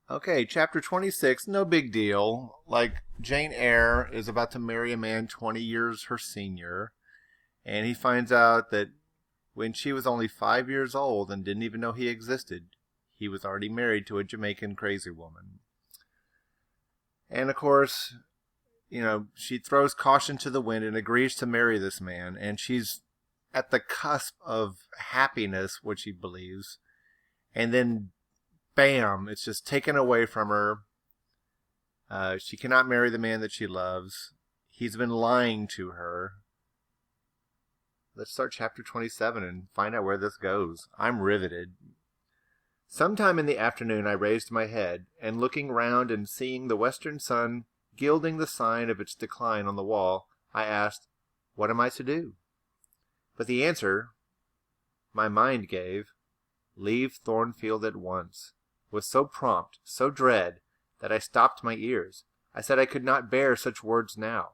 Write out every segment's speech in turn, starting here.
Okay, chapter 26, no big deal. Like, Jane Eyre is about to marry a man 20 years her senior, and he finds out that when she was only 5 years old and didn't even know he existed, he was already married to a Jamaican crazy woman. And of course, she throws caution to the wind and agrees to marry this man, and she's at the cusp of happiness, which she believes, and then bam, it's just taken away from her. She cannot marry the man that she loves. He's been lying to her. Let's start chapter 27 and find out where this goes. I'm riveted. Sometime in the afternoon I raised my head, and looking round and seeing the western sun gilding the sign of its decline on the wall, I asked, "What am I to do?" But the answer my mind gave, "Leave Thornfield at once," was so prompt, so dread, that I stopped my ears. I said I could not bear such words now.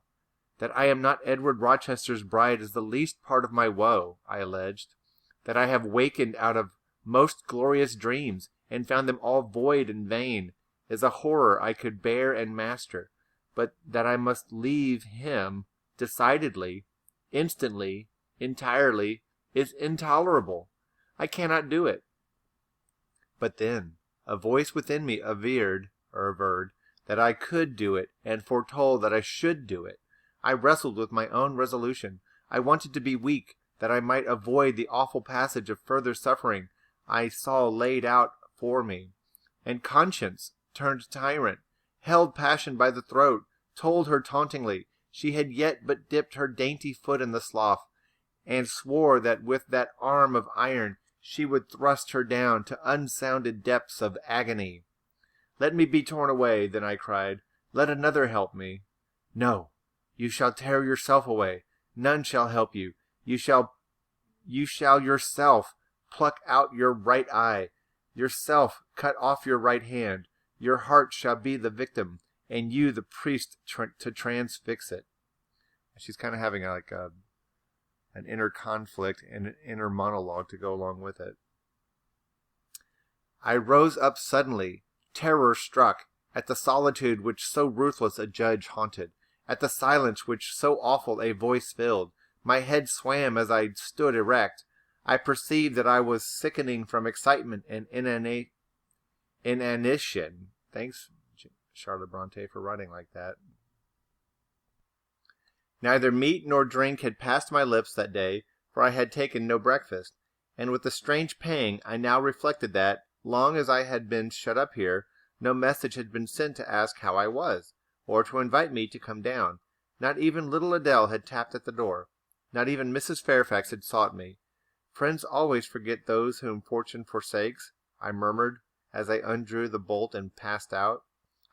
That I am not Edward Rochester's bride is the least part of my woe, I alleged. That I have wakened out of most glorious dreams, and found them all void and vain, is a horror I could bear and master. But that I must leave him, decidedly, instantly, entirely, is intolerable. I cannot do it. But then a voice within me averred that I could do it, and foretold that I should do it. I wrestled with my own resolution. I wanted to be weak, that I might avoid the awful passage of further suffering I saw laid out for me. And conscience turned tyrant, held passion by the throat, told her tauntingly she had yet but dipped her dainty foot in the slough, and swore that with that arm of iron she would thrust her down to unsounded depths of agony. "Let me be torn away," then I cried. "Let another help me." "No, you shall tear yourself away. None shall help you. You shall yourself pluck out your right eye, yourself cut off your right hand. Your heart shall be the victim, and you the priest to transfix it." She's kind of having an inner conflict and an inner monologue to go along with it. I rose up suddenly, terror struck, at the solitude which so ruthless a judge haunted, at the silence which so awful a voice filled. My head swam as I stood erect. I perceived that I was sickening from excitement and inanition. Thanks, Charlotte Bronte, for writing like that. Neither meat nor drink had passed my lips that day, for I had taken no breakfast, and with a strange pang I now reflected that, long as I had been shut up here, no message had been sent to ask how I was, or to invite me to come down. Not even little Adele had tapped at the door. Not even Mrs. Fairfax had sought me. "Friends always forget those whom fortune forsakes," I murmured, as I undrew the bolt and passed out.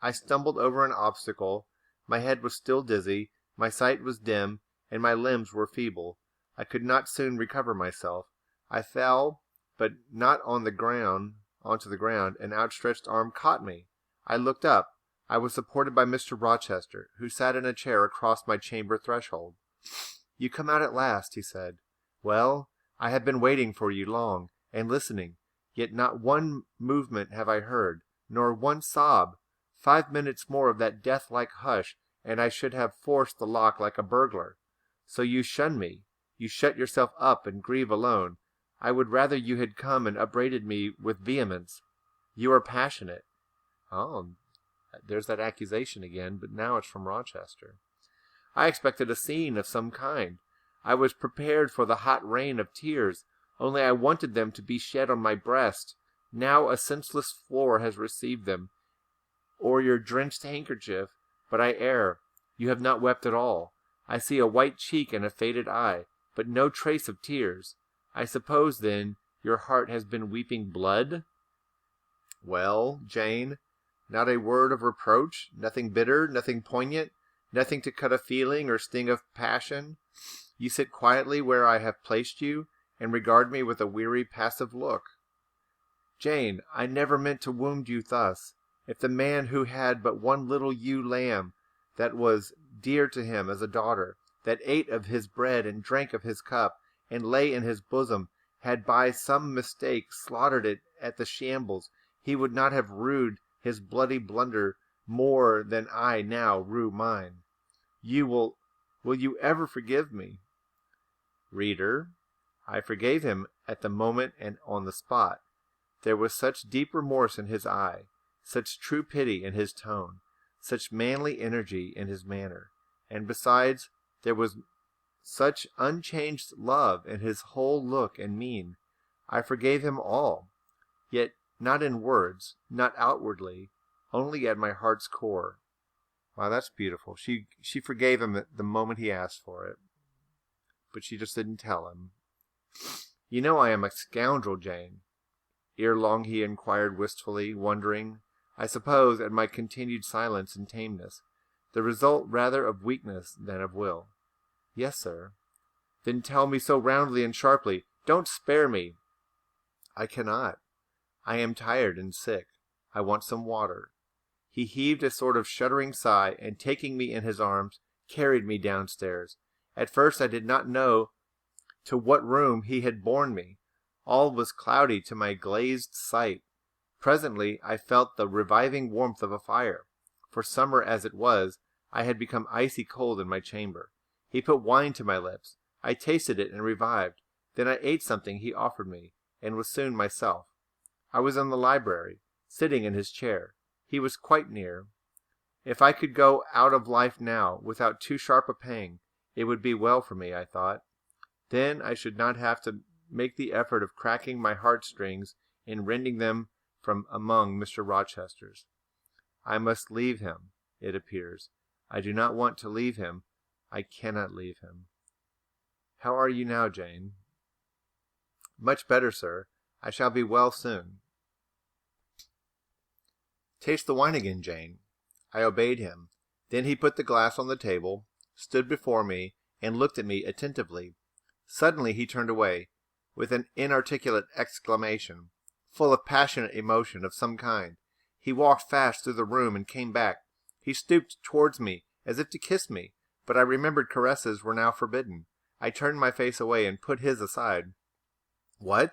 I stumbled over an obstacle. My head was still dizzy, my sight was dim, and my limbs were feeble. I could not soon recover myself. I fell, but not onto the ground. An outstretched arm caught me. I looked up. I was supported by Mr. Rochester, who sat in a chair across my chamber threshold. "You come out at last," he said. "Well, I have been waiting for you long, and listening, yet not one movement have I heard, nor one sob. 5 minutes more of that death-like hush, and I should have forced the lock like a burglar. So you shun me. You shut yourself up and grieve alone. I would rather you had come and upbraided me with vehemence. You are passionate." Oh, there's that accusation again, but now it's from Rochester. "I expected a scene of some kind. I was prepared for the hot rain of tears, only I wanted them to be shed on my breast. Now a senseless floor has received them, or your drenched handkerchief. But I err. You have not wept at all. I see a white cheek and a faded eye, but no trace of tears. I suppose, then, your heart has been weeping blood?" "Well, Jane, not a word of reproach, nothing bitter, nothing poignant, nothing to cut a feeling or sting of passion. You sit quietly where I have placed you, and regard me with a weary, passive look. Jane, I never meant to wound you thus. If the man who had but one little ewe lamb that was dear to him as a daughter, that ate of his bread and drank of his cup, and lay in his bosom, had by some mistake slaughtered it at the shambles, he would not have rued his bloody blunder more than I now rue mine. Will you ever forgive me? Reader, I forgave him at the moment and on the spot. There was such deep remorse in his eye, such true pity in his tone, such manly energy in his manner, and besides, there was such unchanged love in his whole look and mien. I forgave him all, yet not in words, not outwardly, only at my heart's core. Wow, that's beautiful. She forgave him the moment he asked for it, but she just didn't tell him. You know I am a scoundrel, Jane. Ere long he inquired wistfully, wondering, I suppose, at my continued silence and tameness, the result rather of weakness than of will. Yes, sir. Then tell me so roundly and sharply. Don't spare me. I cannot. I am tired and sick. I want some water. He heaved a sort of shuddering sigh, and taking me in his arms, carried me downstairs. At first I did not know to what room he had borne me. All was cloudy to my glazed sight. Presently I felt the reviving warmth of a fire. For summer as it was, I had become icy cold in my chamber. He put wine to my lips. I tasted it and revived. Then I ate something he offered me, and was soon myself. I was in the library, sitting in his chair. He was quite near. If I could go out of life now, without too sharp a pang, it would be well for me, I thought. Then I should not have to make the effort of cracking my heartstrings and rending them from among Mr. Rochester's. I must leave him, it appears. I do not want to leave him. I cannot leave him. How are you now, Jane? Much better, sir. I shall be well soon. Taste the wine again, Jane. I obeyed him. Then he put the glass on the table, stood before me, and looked at me attentively. Suddenly he turned away, with an inarticulate exclamation, full of passionate emotion of some kind. He walked fast through the room and came back. He stooped towards me, as if to kiss me, but I remembered caresses were now forbidden. I turned my face away and put his aside. What?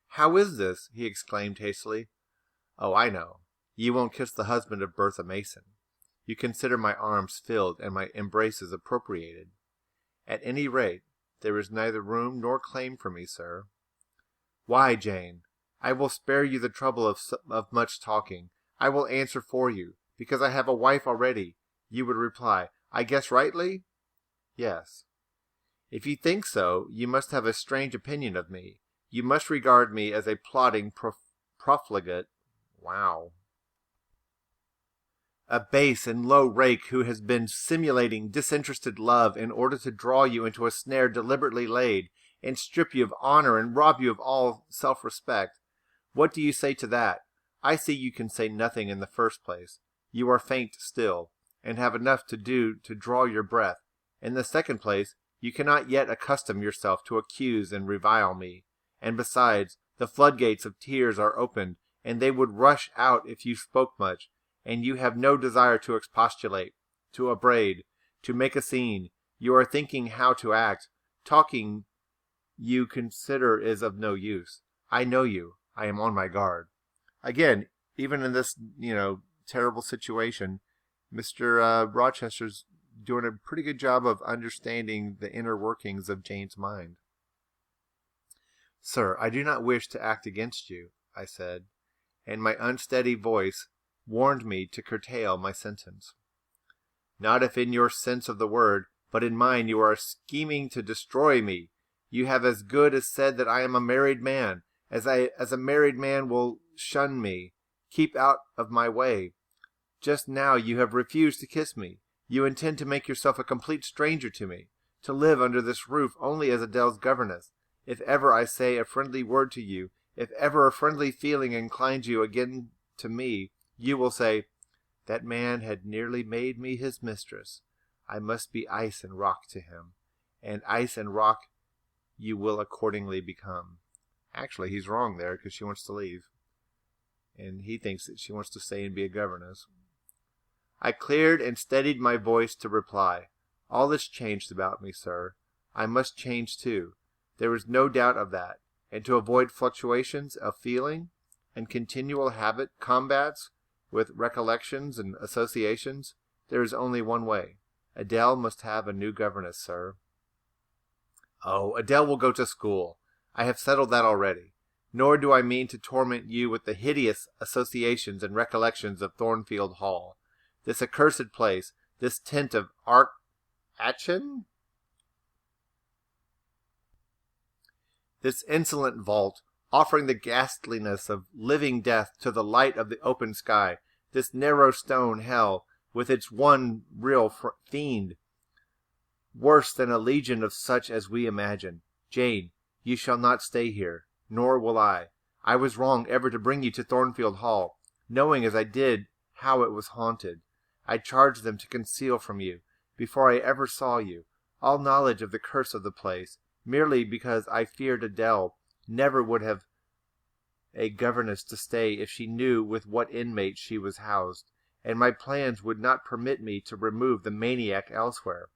How is this? He exclaimed hastily. Oh, I know. You won't kiss the husband of Bertha Mason. You consider my arms filled and my embraces appropriated. At any rate, there is neither room nor claim for me, sir. Why, Jane? I will spare you the trouble of much talking. I will answer for you, because I have a wife already. You would reply, I guess rightly? Yes. If you think so, you must have a strange opinion of me. You must regard me as a plotting profligate. Wow. A base and low rake who has been simulating disinterested love in order to draw you into a snare deliberately laid, and strip you of honor and rob you of all self-respect. What do you say to that? I see you can say nothing in the first place. You are faint still, and have enough to do to draw your breath. In the second place, you cannot yet accustom yourself to accuse and revile me. And besides, the floodgates of tears are opened, and they would rush out if you spoke much, and you have no desire to expostulate, to upbraid, to make a scene. You are thinking how to act. Talking you consider is of no use. I know you. I am on my guard. Again, even in this, terrible situation, Mr. Rochester's doing a pretty good job of understanding the inner workings of Jane's mind. Sir, I do not wish to act against you, I said, and my unsteady voice warned me to curtail my sentence. Not if in your sense of the word, but in mine you are scheming to destroy me. You have as good as said that I am a married man, as a married man will shun me, keep out of my way. Just now you have refused to kiss me. You intend to make yourself a complete stranger to me, to live under this roof only as Adele's governess. If ever I say a friendly word to you, if ever a friendly feeling inclines you again to me, you will say, that man had nearly made me his mistress. I must be ice and rock to him, and ice and rock you will accordingly become. Actually, he's wrong there, because she wants to leave, and he thinks that she wants to stay and be a governess. I cleared and steadied my voice to reply. All is changed about me, sir. I must change too. There is no doubt of that, and to avoid fluctuations of feeling and continual habit combats with recollections and associations? There is only one way. Adele must have a new governess, sir. Oh, Adele will go to school. I have settled that already. Nor do I mean to torment you with the hideous associations and recollections of Thornfield Hall. This accursed place, this tent of Atchin? This insolent vault, offering the ghastliness of living death to the light of the open sky, this narrow stone hell, with its one real fiend, worse than a legion of such as we imagine. Jane, you shall not stay here, nor will I. I was wrong ever to bring you to Thornfield Hall, knowing as I did how it was haunted. I charged them to conceal from you, before I ever saw you, all knowledge of the curse of the place, merely because I feared Adele never would have a governess to stay if she knew with what inmates she was housed, and my plans would not permit me to remove the maniac elsewhere.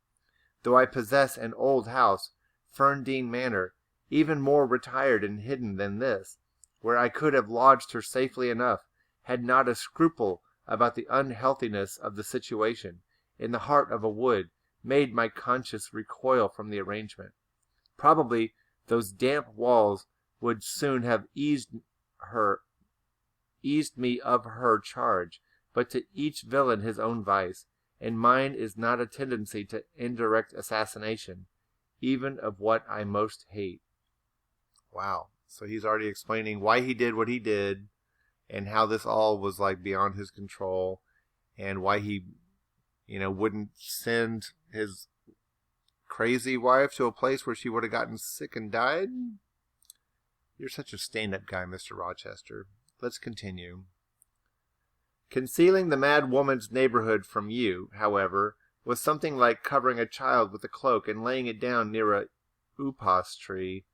Though I possess an old house, Ferndean Manor, even more retired and hidden than this, where I could have lodged her safely enough, had not a scruple about the unhealthiness of the situation, in the heart of a wood, made my conscience recoil from the arrangement. Probably those damp walls would soon have eased me of her charge, but to each villain his own vice, and mine is not a tendency to indirect assassination, even of what I most hate. Wow. So he's already explaining why he did what he did, and how this all was like beyond his control, and why he, wouldn't send his crazy wife to a place where she would have gotten sick and died. You're such a stand-up guy, Mr. Rochester. Let's continue. Concealing the mad woman's neighborhood from you, however, was something like covering a child with a cloak and laying it down near a upas tree.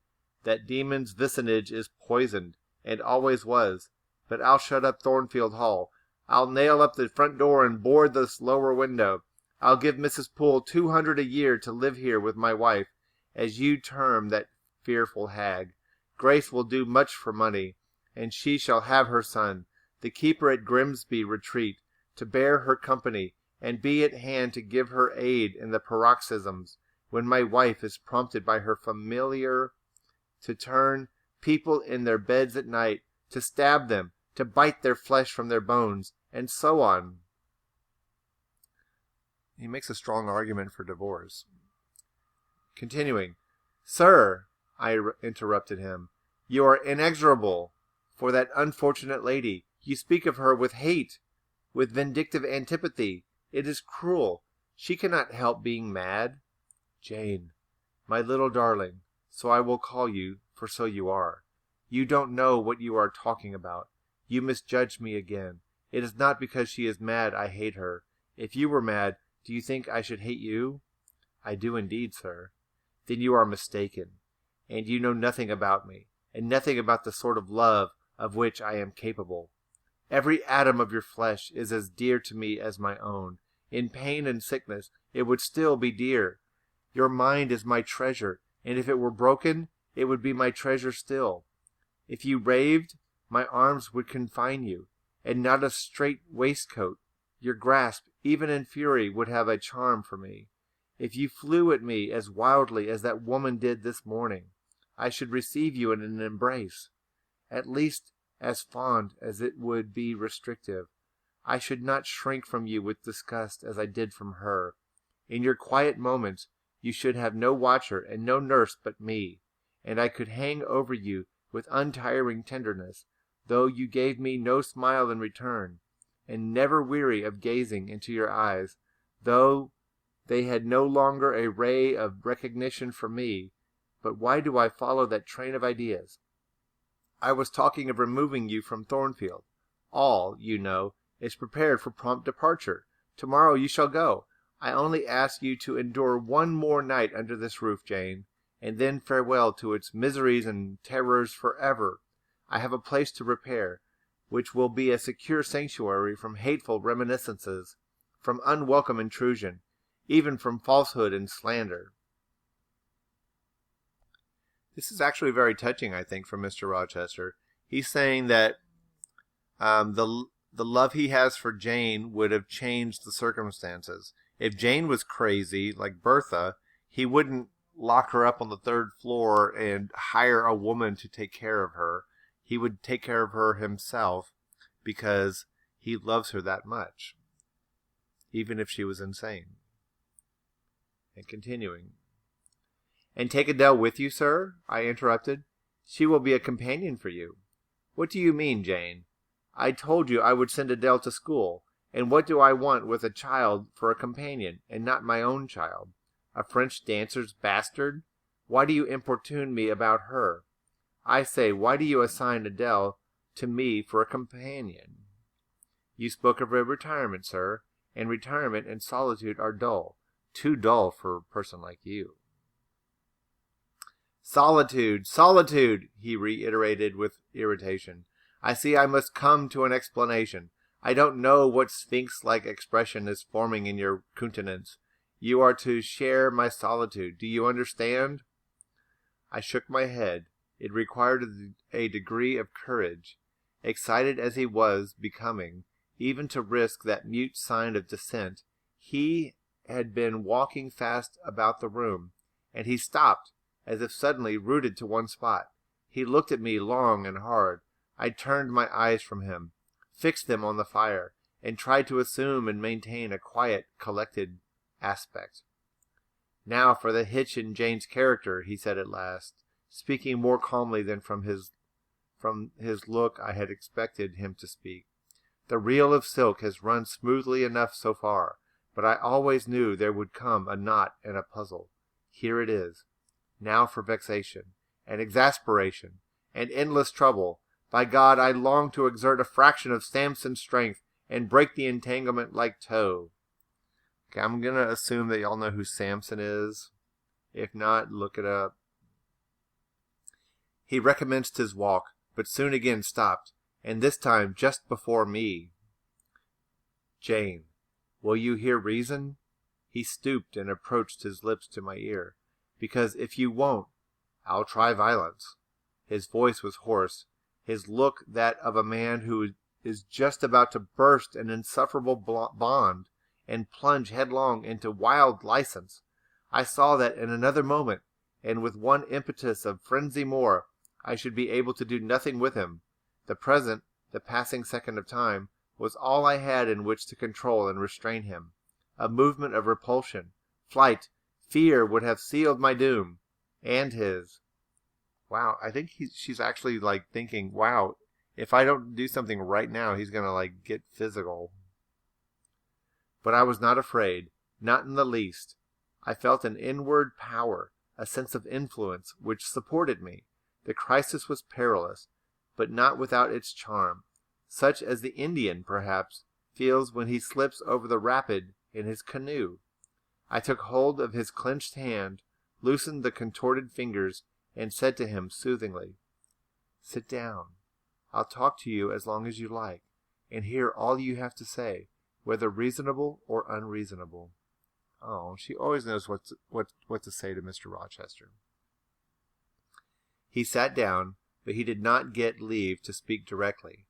That demon's vicinage is poisoned, and always was. But I'll shut up Thornfield Hall. I'll nail up the front door and board this lower window. I'll give Mrs. Poole 200 a year to live here with my wife, as you term that fearful hag. Grace will do much for money, and she shall have her son, the keeper at Grimsby Retreat, to bear her company, and be at hand to give her aid in the paroxysms, when my wife is prompted by her familiar to turn people in their beds at night, to stab them, to bite their flesh from their bones, and so on. He makes a strong argument for divorce. Continuing, Sir, I interrupted him, you are inexorable. For that unfortunate lady, you speak of her with hate, with vindictive antipathy. It is cruel. She cannot help being mad. Jane, my little darling, so I will call you, for so you are. You don't know what you are talking about. You misjudge me again. It is not because she is mad I hate her. If you were mad, do you think I should hate you? I do indeed, sir. Then you are mistaken, and you know nothing about me, and nothing about the sort of love of which I am capable. Every atom of your flesh is as dear to me as my own. In pain and sickness, it would still be dear. Your mind is my treasure, and if it were broken, it would be my treasure still. If you raved, my arms would confine you, and not a strait waistcoat. Your grasp, even in fury, would have a charm for me. If you flew at me as wildly as that woman did this morning, I should receive you in an embrace, at least as fond as it would be restrictive. I should not shrink from you with disgust as I did from her. In your quiet moments, you should have no watcher and no nurse but me, and I could hang over you with untiring tenderness, though you gave me no smile in return, and never weary of gazing into your eyes, though they had no longer a ray of recognition for me. But why do I follow that train of ideas? I was talking of removing you from Thornfield. All, you know, is prepared for prompt departure. Tomorrow you shall go. I only ask you to endure one more night under this roof, Jane, and then farewell to its miseries and terrors forever. I have a place to repair, which will be a secure sanctuary from hateful reminiscences, from unwelcome intrusion, even from falsehood and slander. This is actually very touching, I think, from Mr. Rochester. He's saying that the the love he has for Jane would have changed the circumstances. If Jane was crazy, like Bertha, he wouldn't lock her up on the third floor and hire a woman to take care of her. He would take care of her himself because he loves her that much, even if she was insane. And continuing. And take Adele with you, sir? I interrupted. She will be a companion for you. What do you mean, Jane? I told you I would send Adele to school. And what do I want with a child for a companion, and not my own child? A French dancer's bastard? Why do you importune me about her? I say, why do you assign Adele to me for a companion? You spoke of a retirement, sir, and retirement and solitude are dull. Too dull for a person like you. Solitude, solitude, he reiterated with irritation. I see I must come to an explanation. I don't know what sphinx-like expression is forming in your countenance. You are to share my solitude. Do you understand? I shook my head. It required a degree of courage, excited as he was becoming, even to risk that mute sign of dissent. He had been walking fast about the room, and he stopped, as if suddenly rooted to one spot. He looked at me long and hard. I turned my eyes from him, fixed them on the fire, and tried to assume and maintain a quiet, collected aspect. Now for the hitch in Jane's character, he said at last, speaking more calmly than from his look I had expected him to speak. The reel of silk has run smoothly enough so far, but I always knew there would come a knot and a puzzle. Here it is. Now for vexation, and exasperation, and endless trouble. By God, I long to exert a fraction of Samson's strength and break the entanglement like tow. Okay, I'm going to assume that y'all know who Samson is. If not, look it up. He recommenced his walk, but soon again stopped, and this time just before me. Jane, will you hear reason? He stooped and approached his lips to my ear. Because if you won't, I'll try violence. His voice was hoarse, his look that of a man who is just about to burst an insufferable bond and plunge headlong into wild license. I saw that in another moment, and with one impetus of frenzy more, I should be able to do nothing with him. The present, the passing second of time, was all I had in which to control and restrain him. A movement of repulsion, flight, fear would have sealed my doom, and his. Wow, I think she's actually like thinking, wow, if I don't do something right now, he's going to like get physical. But I was not afraid, not in the least. I felt an inward power, a sense of influence, which supported me. The crisis was perilous, but not without its charm, such as the Indian, perhaps, feels when he slips over the rapid in his canoe. I took hold of his clenched hand, loosened the contorted fingers, and said to him soothingly, "Sit down. I'll talk to you as long as you like, and hear all you have to say, whether reasonable or unreasonable." Oh, she always knows what to say to Mr. Rochester. He sat down, but he did not get leave to speak directly.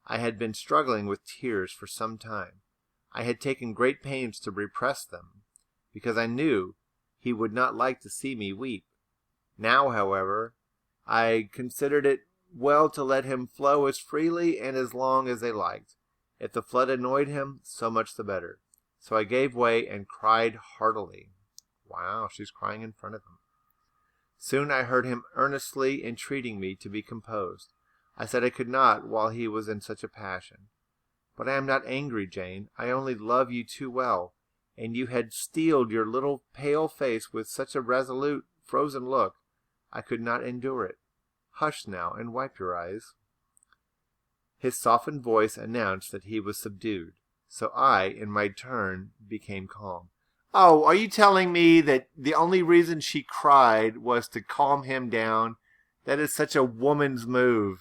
I had been struggling with tears for some time. I had taken great pains to repress them, because I knew he would not like to see me weep. Now, however, I considered it well to let him flow as freely and as long as they liked. If the flood annoyed him, so much the better. So I gave way and cried heartily. Wow, she's crying in front of him. Soon I heard him earnestly entreating me to be composed. I said I could not while he was in such a passion. But I am not angry, Jane. I only love you too well, and you had steeled your little pale face with such a resolute, frozen look. I could not endure it. Hush now, and wipe your eyes. His softened voice announced that he was subdued, so I, in my turn, became calm. Oh, are you telling me that the only reason she cried was to calm him down? That is such a woman's move.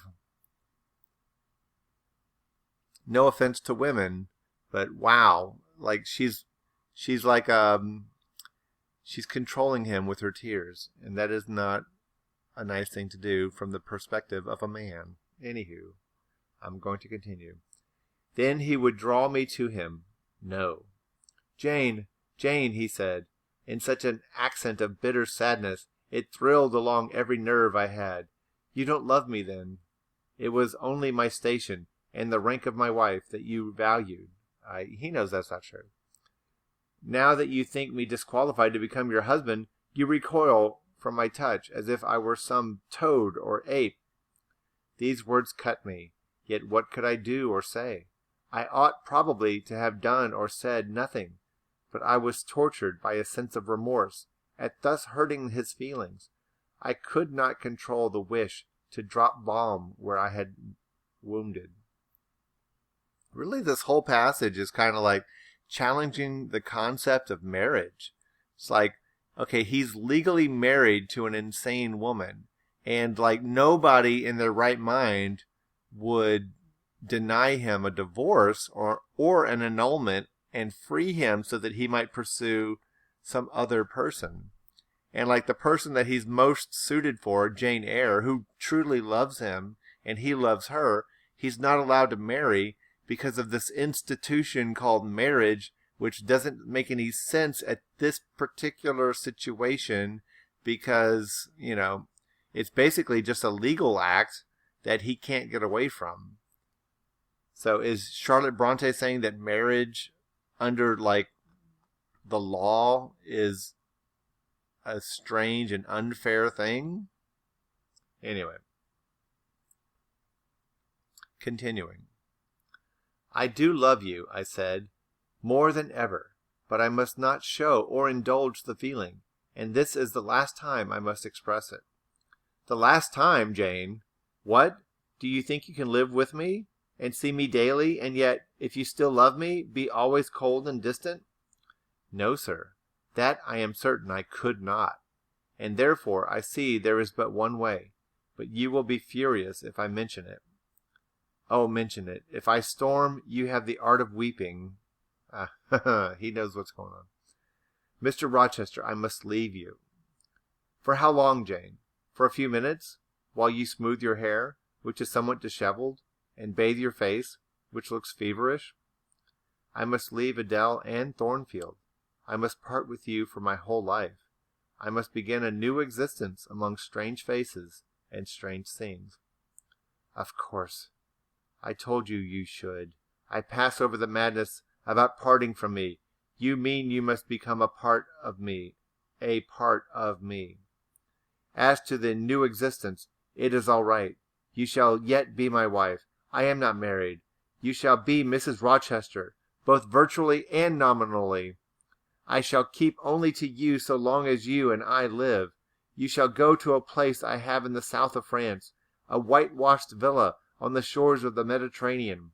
No offense to women, but wow, like she's like she's controlling him with her tears, and that is not a nice thing to do from the perspective of a man. Anywho, I'm going to continue. Then he would draw me to him. No. Jane, Jane, he said, in such an accent of bitter sadness, it thrilled along every nerve I had. You don't love me, then? It was only my station and the rank of my wife that you valued. He knows that's not true. Now that you think me disqualified to become your husband, you recoil from my touch as if I were some toad or ape. These words cut me, yet what could I do or say? I ought probably to have done or said nothing, but I was tortured by a sense of remorse at thus hurting his feelings. I could not control the wish to drop balm where I had wounded. Really, this whole passage is kind of like challenging the concept of marriage. It's like, okay, he's legally married to an insane woman, and like nobody in their right mind would deny him a divorce or an annulment and free him so that he might pursue some other person. And like the person that he's most suited for, Jane Eyre, who truly loves him and he loves her, he's not allowed to marry because of this institution called marriage, which doesn't make any sense at this particular situation because, you know, it's basically just a legal act that he can't get away from. So is Charlotte Bronte saying that marriage under, like, the law is a strange and unfair thing? Anyway. Continuing. I do love you, I said, more than ever, but I must not show or indulge the feeling, and this is the last time I must express it. The last time, Jane? What? Do you think you can live with me and see me daily, and yet, if you still love me, be always cold and distant? No, sir, that I am certain I could not, and therefore I see there is but one way, but you will be furious if I mention it. Oh, mention it. If I storm, you have the art of weeping. He knows what's going on. Mr. Rochester, I must leave you. For how long, Jane? For a few minutes, while you smooth your hair, which is somewhat disheveled, and bathe your face, which looks feverish? I must leave Adele and Thornfield. I must part with you for my whole life. I must begin a new existence among strange faces and strange scenes. Of course. I told you you should. I pass over the madness about parting from me. You mean you must become a part of me. A part of me. As to the new existence, it is all right. You shall yet be my wife. I am not married. You shall be Mrs. Rochester, both virtually and nominally. I shall keep only to you so long as you and I live. You shall go to a place I have in the south of France, a whitewashed villa on the shores of the Mediterranean.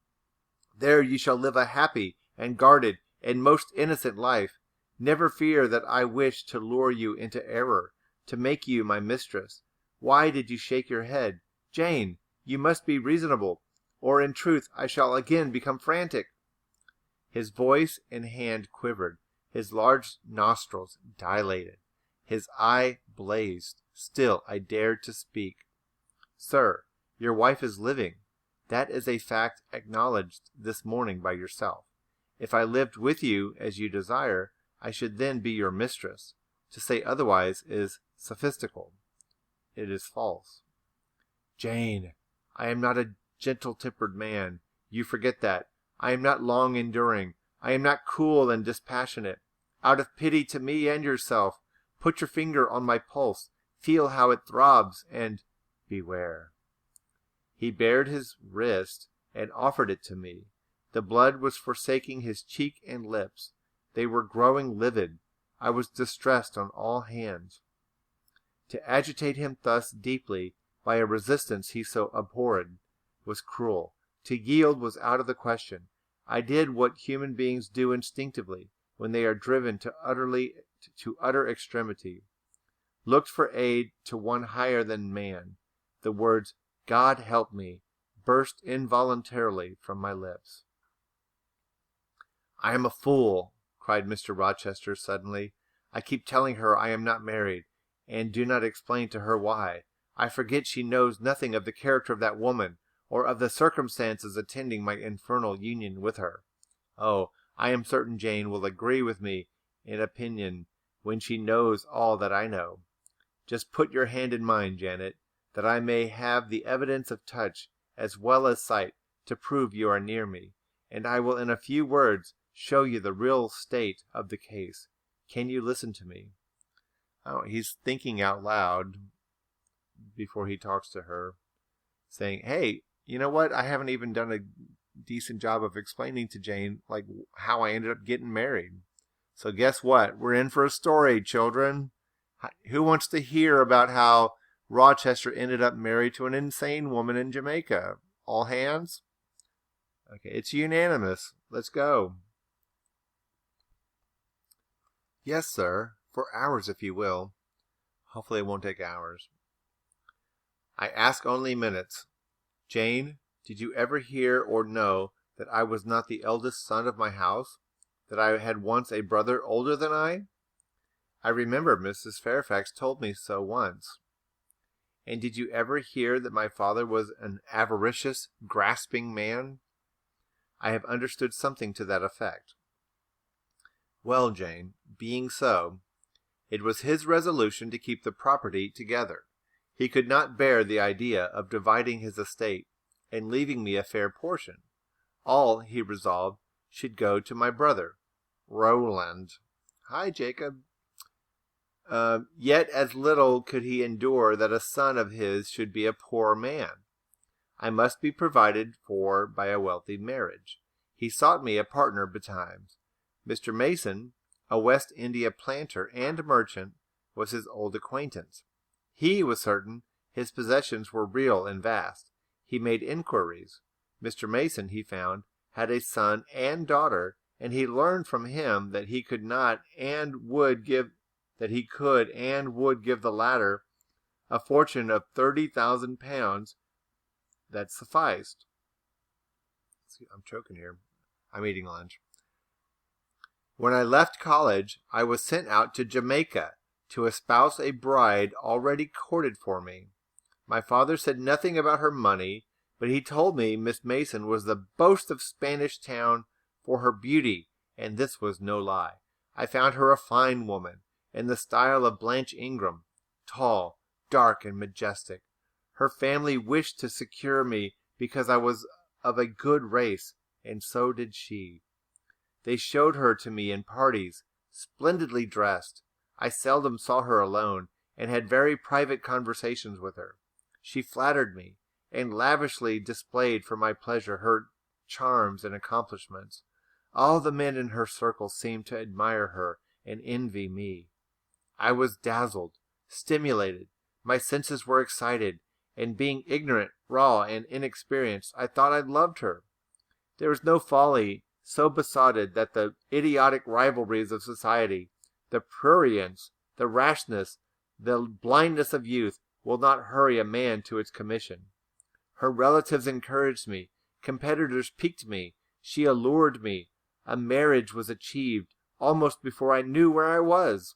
There you shall live a happy and guarded and most innocent life. Never fear that I wish to lure you into error, to make you my mistress. Why did you shake your head? Jane, you must be reasonable, or in truth I shall again become frantic. His voice and hand quivered. His large nostrils dilated. His eye blazed. Still I dared to speak. Sir, your wife is living. That is a fact acknowledged this morning by yourself. If I lived with you as you desire, I should then be your mistress. To say otherwise is sophistical. It is false. Jane, I am not a gentle-tempered man. You forget that. I am not long-enduring. I am not cool and dispassionate. Out of pity to me and yourself, put your finger on my pulse, feel how it throbs, and beware. He bared his wrist and offered it to me. The blood was forsaking his cheek and lips. They were growing livid. I was distressed on all hands. To agitate him thus deeply by a resistance he so abhorred was cruel. To yield was out of the question. I did what human beings do instinctively when they are driven to utter extremity. Looked for aid to one higher than man. The words, God help me, burst involuntarily from my lips. I am a fool, cried Mr. Rochester suddenly. I keep telling her I am not married, and do not explain to her why. I forget she knows nothing of the character of that woman, or of the circumstances attending my infernal union with her. Oh, I am certain Jane will agree with me in opinion when she knows all that I know. Just put your hand in mine, Janet, that I may have the evidence of touch as well as sight to prove you are near me, and I will in a few words show you the real state of the case. Can you listen to me?" Oh, he's thinking out loud before he talks to her, saying, "Hey, you know what? I haven't even done a decent job of explaining to Jane, like, how I ended up getting married. So guess what? We're in for a story, children. Who wants to hear about how Rochester ended up married to an insane woman in Jamaica? All hands? Okay, it's unanimous. Let's go." "Yes, sir. For hours, if you will." Hopefully it won't take hours. "I ask only minutes. Jane, did you ever hear or know that I was not the eldest son of my house? That I had once a brother older than I? I remember Mrs. Fairfax told me so once. And did you ever hear that my father was an avaricious, grasping man? I have understood something to that effect." "Well, Jane, being so, it was his resolution to keep the property together. He could not bear the idea of dividing his estate and leaving me a fair portion. All, he resolved, should go to my brother, Roland. Hi, Jacob. Yet as little could he endure that a son of his should be a poor man. I must be provided for by a wealthy marriage. He sought me a partner betimes. Mr. Mason, a West India planter and merchant, was his old acquaintance. He was certain his possessions were real and vast. He made inquiries. Mr. Mason, he found, had a son and daughter, and he learned from him that he could and would give the latter a fortune of £30,000 that sufficed. I'm choking here. I'm eating lunch. When I left college, I was sent out to Jamaica to espouse a bride already courted for me. My father said nothing about her money, but he told me Miss Mason was the boast of Spanish Town for her beauty, and this was no lie. I found her a fine woman, in the style of Blanche Ingram, tall, dark, and majestic. Her family wished to secure me because I was of a good race, and so did she. They showed her to me in parties, splendidly dressed. I seldom saw her alone, and had very private conversations with her. She flattered me, and lavishly displayed for my pleasure her charms and accomplishments. All the men in her circle seemed to admire her and envy me. I was dazzled, stimulated, my senses were excited, and being ignorant, raw, and inexperienced, I thought I loved her. There is no folly so besotted that the idiotic rivalries of society, the prurience, the rashness, the blindness of youth will not hurry a man to its commission. Her relatives encouraged me, competitors piqued me, she allured me. A marriage was achieved almost before I knew where I was.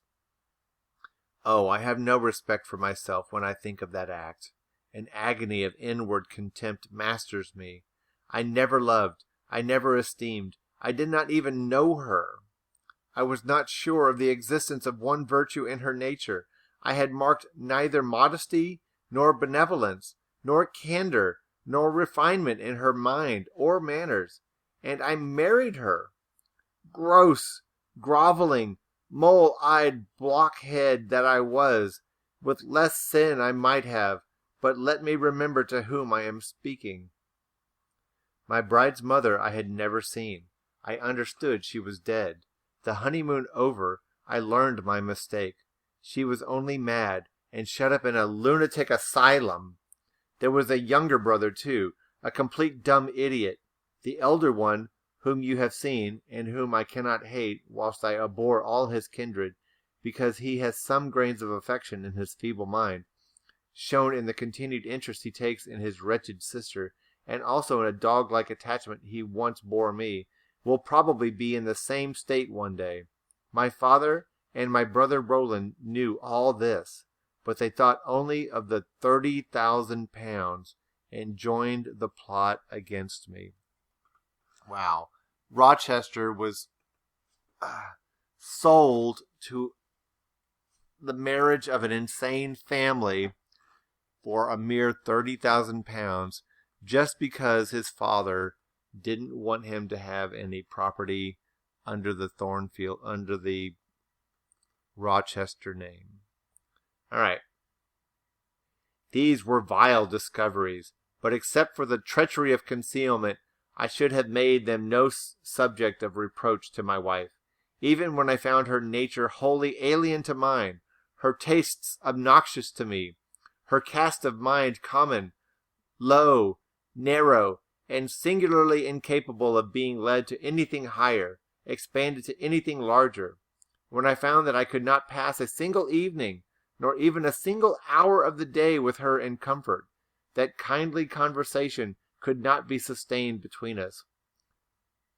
Oh, I have no respect for myself when I think of that act. An agony of inward contempt masters me. I never loved, I never esteemed, I did not even know her. I was not sure of the existence of one virtue in her nature. I had marked neither modesty, nor benevolence, nor candor, nor refinement in her mind or manners, and I married her. Gross, groveling, mole-eyed blockhead that I was, with less sin I might have, but let me remember to whom I am speaking. My bride's mother I had never seen. I understood she was dead. The honeymoon over, I learned my mistake. She was only mad, and shut up in a lunatic asylum. There was a younger brother, too, a complete dumb idiot. The elder one, whom you have seen, and whom I cannot hate, whilst I abhor all his kindred, because he has some grains of affection in his feeble mind, shown in the continued interest he takes in his wretched sister, and also in a dog-like attachment he once bore me, will probably be in the same state one day. My father and my brother Roland knew all this, but they thought only of the £30,000, and joined the plot against me. Wow. Rochester was sold to the marriage of an insane family for a mere £30,000 just because his father didn't want him to have any property under the Thornfield, under the Rochester name. All right. These were vile discoveries, but except for the treachery of concealment, I should have made them no subject of reproach to my wife. Even when I found her nature wholly alien to mine, her tastes obnoxious to me, her cast of mind common, low, narrow, and singularly incapable of being led to anything higher, expanded to anything larger, when I found that I could not pass a single evening, nor even a single hour of the day with her in comfort, that kindly conversation could not be sustained between us,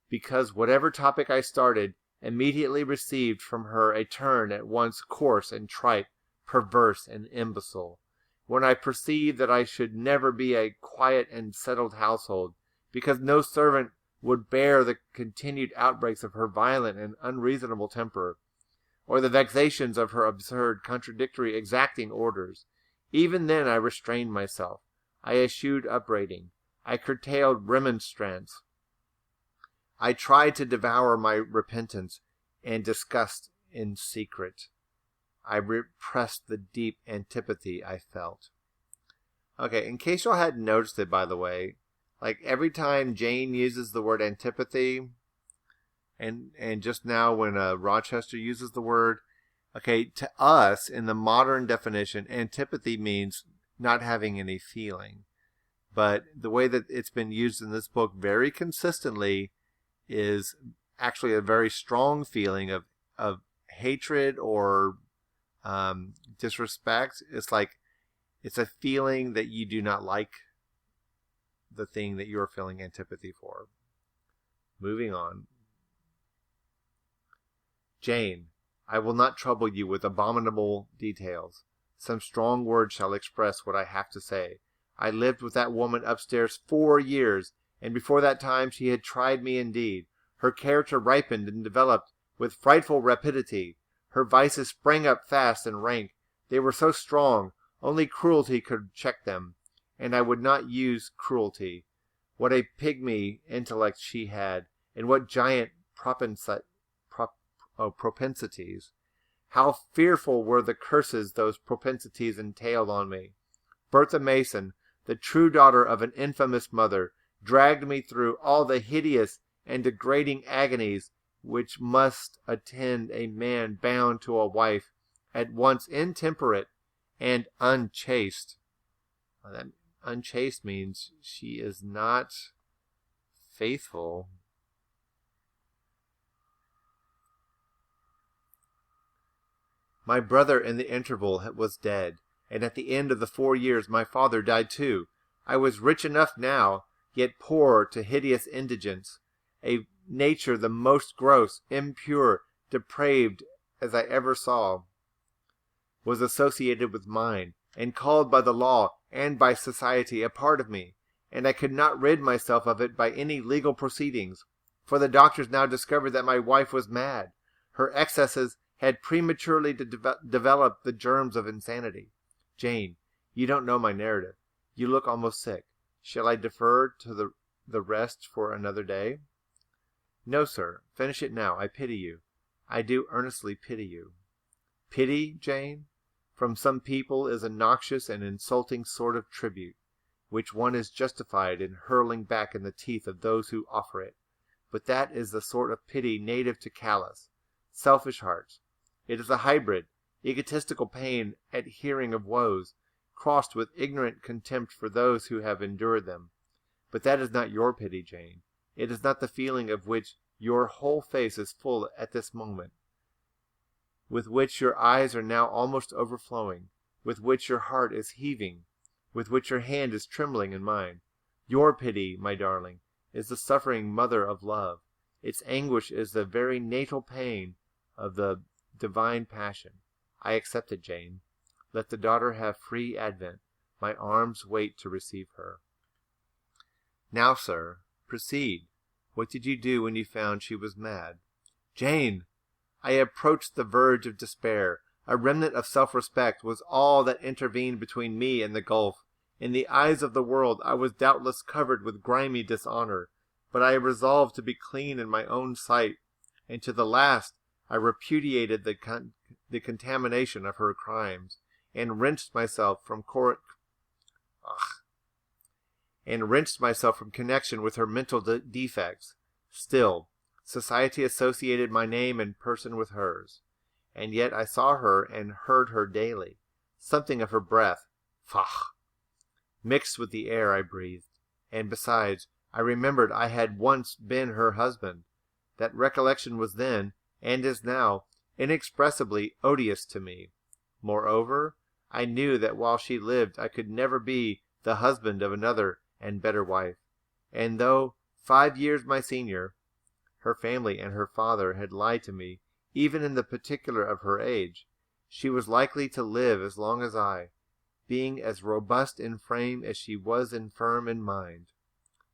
because whatever topic I started immediately received from her a turn at once coarse and trite, perverse and imbecile. When I perceived that I should never be a quiet and settled household, because no servant would bear the continued outbreaks of her violent and unreasonable temper, or the vexations of her absurd, contradictory, exacting orders, even then I restrained myself. I eschewed upbraiding. I curtailed remonstrance. I tried to devour my repentance and disgust in secret. I repressed the deep antipathy I felt. Okay, in case y'all hadn't noticed it, by the way, like every time Jane uses the word antipathy, and just now when Rochester uses the word, okay, to us, in the modern definition, antipathy means not having any feeling. But the way that it's been used in this book very consistently is actually a very strong feeling of hatred or disrespect. It's like, it's a feeling that you do not like the thing that you're feeling antipathy for. Moving on. Jane, I will not trouble you with abominable details. Some strong words shall express what I have to say. I lived with that woman upstairs 4 years, and before that time she had tried me indeed. Her character ripened and developed with frightful rapidity. Her vices sprang up fast and rank. They were so strong, only cruelty could check them, and I would not use cruelty. What a pygmy intellect she had, and what giant propensities. How fearful were the curses those propensities entailed on me. Bertha Mason, the true daughter of an infamous mother, dragged me through all the hideous and degrading agonies which must attend a man bound to a wife at once intemperate and unchaste. That unchaste means she is not faithful. My brother in the interval was dead, and at the end of the 4 years my father died too. I was rich enough now, yet poor to hideous indigence. A nature the most gross, impure, depraved as I ever saw, was associated with mine, and called by the law and by society a part of me, and I could not rid myself of it by any legal proceedings, for the doctors now discovered that my wife was mad. Her excesses had prematurely developed the germs of insanity. Jane, you don't know my narrative. You look almost sick. Shall I defer to the rest for another day? No, sir. Finish it now. I pity you. I do earnestly pity you. Pity, Jane, from some people is a noxious and insulting sort of tribute, which one is justified in hurling back in the teeth of those who offer it. But that is the sort of pity native to callous, selfish hearts. It is a hybrid, egotistical pain at hearing of woes, crossed with ignorant contempt for those who have endured them. But that is not your pity, Jane. It is not the feeling of which your whole face is full at this moment, with which your eyes are now almost overflowing, with which your heart is heaving, with which your hand is trembling in mine. Your pity, my darling, is the suffering mother of love. Its anguish is the very natal pain of the divine passion. I accept it, Jane. Let the daughter have free advent. My arms wait to receive her. Now, sir, proceed. What did you do when you found she was mad? Jane! I approached the verge of despair. A remnant of self-respect was all that intervened between me and the gulf. In the eyes of the world, I was doubtless covered with grimy dishonor, but I resolved to be clean in my own sight, and to the last I repudiated the contamination of her crimes, and wrenched myself from connection with her mental defects. Still, society associated my name and person with hers, and yet I saw her and heard her daily. Something of her breath, mixed with the air I breathed, and besides, I remembered I had once been her husband. That recollection was then, and is now, inexpressibly odious to me. Moreover, I knew that while she lived I could never be the husband of another and better wife, and though 5 years my senior, her family and her father had lied to me, even in the particular of her age. She was likely to live as long as I, being as robust in frame as she was infirm in mind.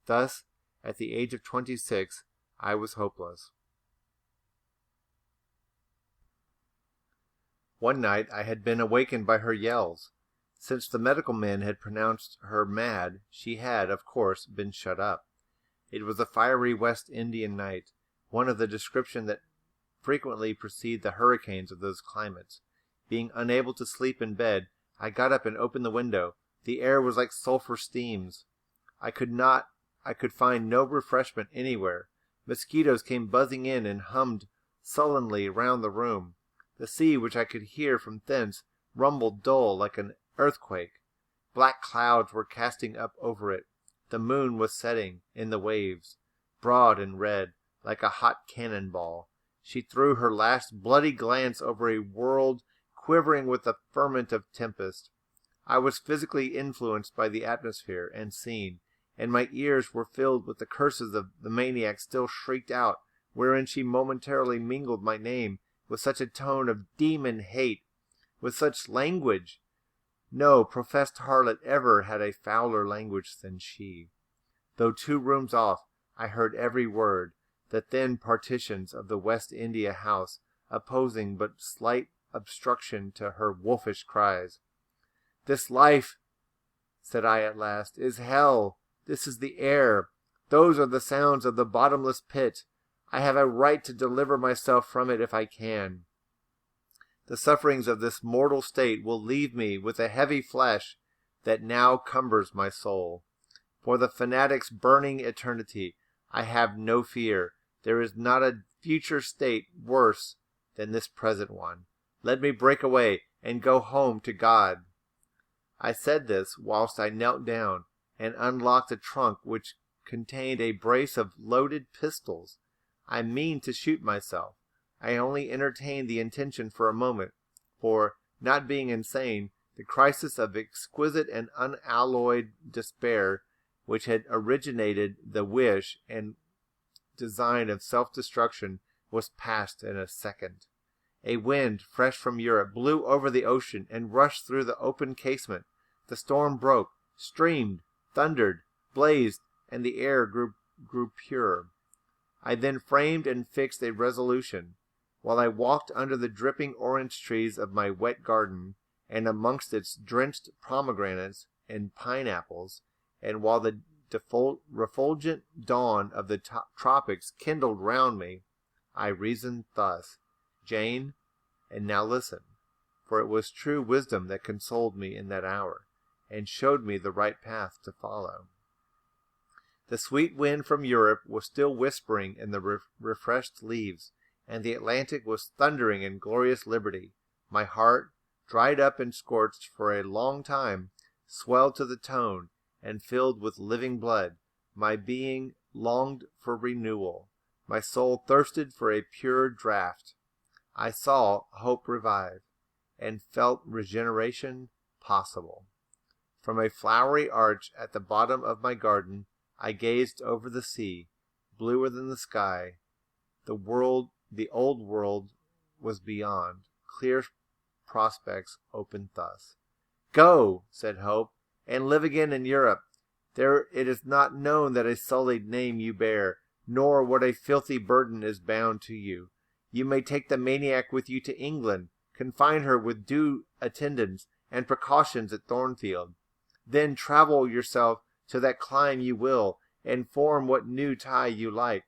Thus, at the age of 26, I was hopeless. One night I had been awakened by her yells. Since the medical men had pronounced her mad, she had, of course, been shut up. It was a fiery West Indian night, one of the description that frequently precede the hurricanes of those climates. Being unable to sleep in bed, I got up and opened the window. The air was like sulphur steams. I could find no refreshment anywhere. Mosquitoes came buzzing in and hummed sullenly round the room. The sea, which I could hear from thence, rumbled dull like an earthquake. Black clouds were casting up over it. The moon was setting in the waves, broad and red, like a hot cannon-ball. She threw her last bloody glance over a world quivering with the ferment of tempest. I was physically influenced by the atmosphere and scene, and my ears were filled with the curses of the maniac still shrieked out, wherein she momentarily mingled my name with such a tone of demon hate, with such language. No professed harlot ever had a fouler language than she. Though 2 rooms off, I heard every word, the thin partitions of the West India house opposing but slight obstruction to her wolfish cries. This life, said I at last, is hell. This is the air. Those are the sounds of the bottomless pit. I have a right to deliver myself from it if I can. The sufferings of this mortal state will leave me with a heavy flesh that now cumbers my soul. For the fanatic's burning eternity, I have no fear. There is not a future state worse than this present one. Let me break away and go home to God. I said this whilst I knelt down and unlocked a trunk which contained a brace of loaded pistols. I mean to shoot myself. I only entertained the intention for a moment, for, not being insane, the crisis of exquisite and unalloyed despair which had originated the wish and design of self-destruction was past in a second. A wind, fresh from Europe, blew over the ocean and rushed through the open casement. The storm broke, streamed, thundered, blazed, and the air grew pure. I then framed and fixed a resolution. While I walked under the dripping orange trees of my wet garden, and amongst its drenched pomegranates and pineapples, and while the refulgent dawn of the tropics kindled round me, I reasoned thus: Jane, and now listen, for it was true wisdom that consoled me in that hour, and showed me the right path to follow. The sweet wind from Europe was still whispering in the refreshed leaves, and the Atlantic was thundering in glorious liberty. My heart, dried up and scorched for a long time, swelled to the tone, and filled with living blood. My being longed for renewal. My soul thirsted for a pure draught. I saw hope revive, and felt regeneration possible. From a flowery arch at the bottom of my garden, I gazed over the sea, bluer than the sky. The old world was beyond. Clear prospects opened thus. Go, said Hope, and live again in Europe. There it is not known that a sullied name you bear, nor what a filthy burden is bound to you. You may take the maniac with you to England, confine her with due attendance and precautions at Thornfield. Then travel yourself to that clime you will, and form what new tie you like.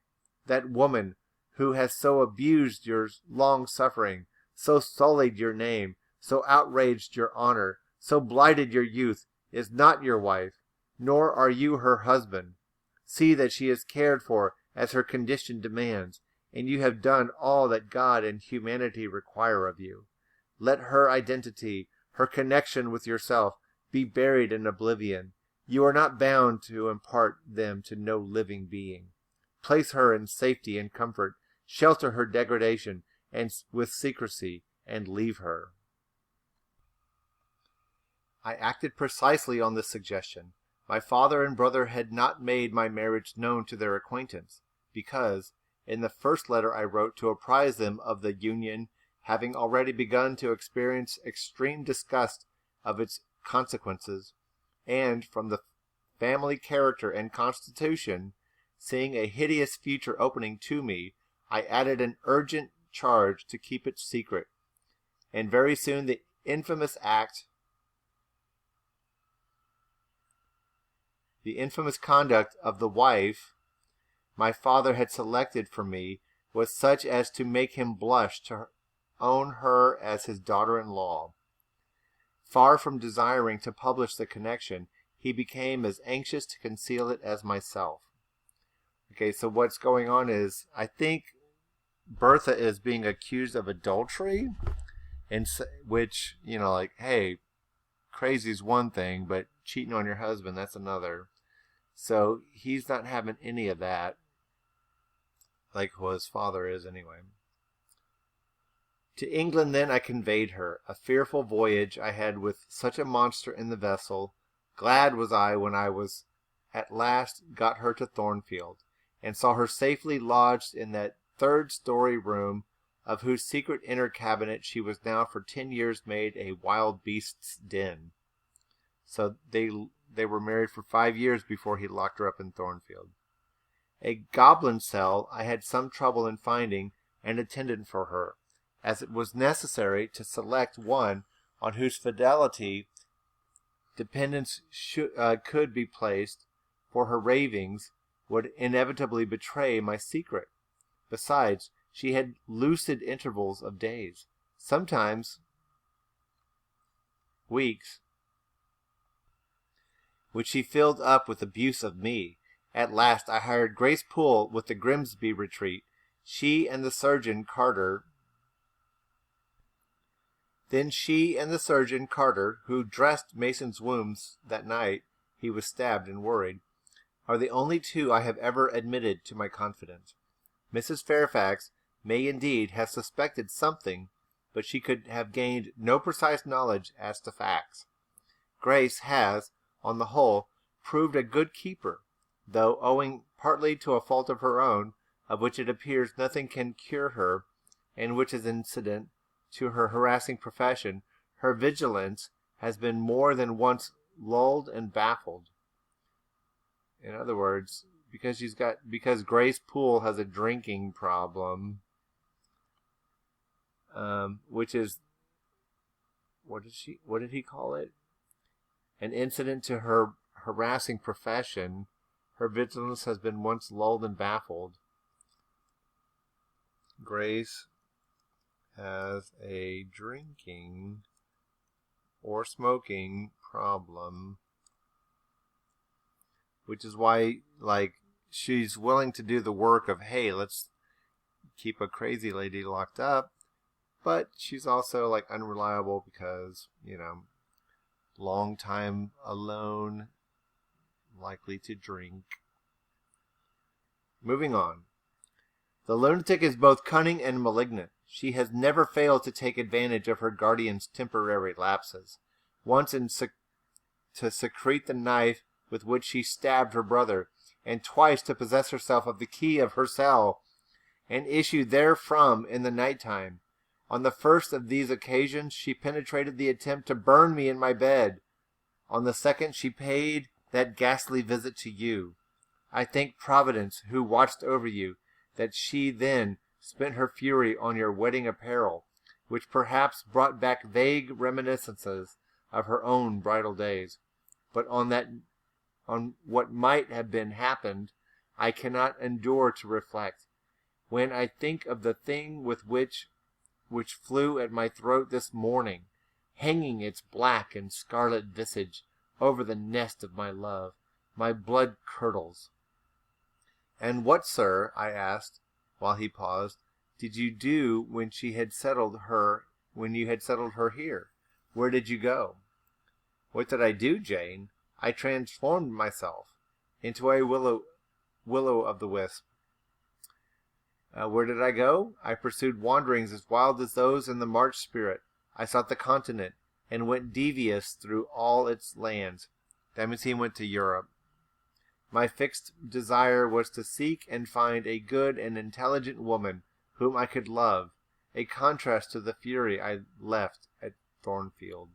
That woman who has so abused your long suffering, so sullied your name, so outraged your honor, so blighted your youth, is not your wife, nor are you her husband. See that she is cared for as her condition demands, and you have done all that God and humanity require of you. Let her identity, her connection with yourself, be buried in oblivion. You are not bound to impart them to no living being. Place her in safety and comfort, shelter her degradation and with secrecy, and leave her. I acted precisely on this suggestion. My father and brother had not made my marriage known to their acquaintance, because, in the first letter I wrote to apprise them of the union, having already begun to experience extreme disgust of its consequences, and from the family character and constitution, seeing a hideous future opening to me, I added an urgent charge to keep it secret, and very soon the infamous conduct of the wife my father had selected for me was such as to make him blush to own her as his daughter-in-law. Far from desiring to publish the connection, he became as anxious to conceal it as myself. Okay, so what's going on is, I think Bertha is being accused of adultery, and which, like, hey, crazy's one thing, but cheating on your husband, that's another. So he's not having any of that, like his father is anyway. To England then I conveyed her, a fearful voyage I had with such a monster in the vessel. Glad was I when I was at last got her to Thornfield, and saw her safely lodged in that third-story room, of whose secret inner cabinet she was now for 10 years made a wild beast's den. So they were married for 5 years before he locked her up in Thornfield. A goblin cell I had some trouble in finding an attendant for her, as it was necessary to select one on whose fidelity dependence could be placed, for her ravings would inevitably betray my secret. Besides, she had lucid intervals of days, sometimes weeks, which she filled up with abuse of me. At last I hired Grace Poole with the Grimsby retreat, she and the surgeon Carter, who dressed Mason's wounds that night he was stabbed and worried, are the only two I have ever admitted to my confidence. Mrs. Fairfax may indeed have suspected something, but she could have gained no precise knowledge as to facts. Grace has, on the whole, proved a good keeper, though, owing partly to a fault of her own, of which it appears nothing can cure her, and which is incident to her harassing profession, her vigilance has been more than once lulled and baffled. In other words, because Grace Poole has a drinking problem, which is, what did he call it? An incident to her harassing profession, her vigilance has been once lulled and baffled. Grace has a drinking or smoking problem, which is why, she's willing to do the work of, hey, let's keep a crazy lady locked up, but she's also, unreliable because, long time alone, likely to drink. Moving on. The lunatic is both cunning and malignant. She has never failed to take advantage of her guardian's temporary lapses. Once to secrete the knife with which she stabbed her brother, and twice to possess herself of the key of her cell, and issue therefrom in the night time. On the first of these occasions she penetrated the attempt to burn me in my bed. On the second she paid that ghastly visit to you. I thank Providence, who watched over you, that she then spent her fury on your wedding apparel, which perhaps brought back vague reminiscences of her own bridal days. But on what might have been happened, I cannot endure to reflect. When I think of the thing which flew at my throat this morning, hanging its black and scarlet visage over the nest of my love, my blood curdles. And what, sir, I asked, while he paused, did you do when you had settled her here? Where did you go? What did I do, Jane? I transformed myself into a will-o'-the-wisp. Where did I go? I pursued wanderings as wild as those in the March Spirit. I sought the continent, and went devious through all its lands. That means he went to Europe. My fixed desire was to seek and find a good and intelligent woman whom I could love, a contrast to the fury I left at Thornfield.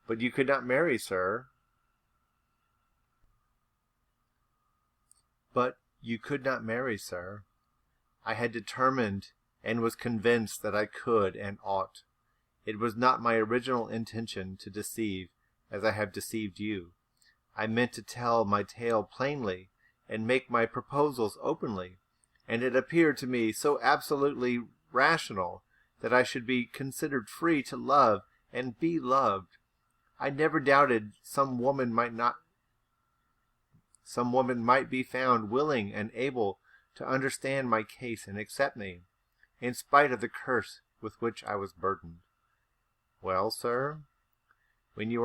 But you could not marry, sir. I had determined and was convinced that I could and ought. It was not my original intention to deceive, as I have deceived you. I meant to tell my tale plainly and make my proposals openly, and it appeared to me so absolutely rational that I should be considered free to love and be loved. I never doubted some woman might be found willing and able to understand my case and accept me, in spite of the curse with which I was burdened. Well, sir, when you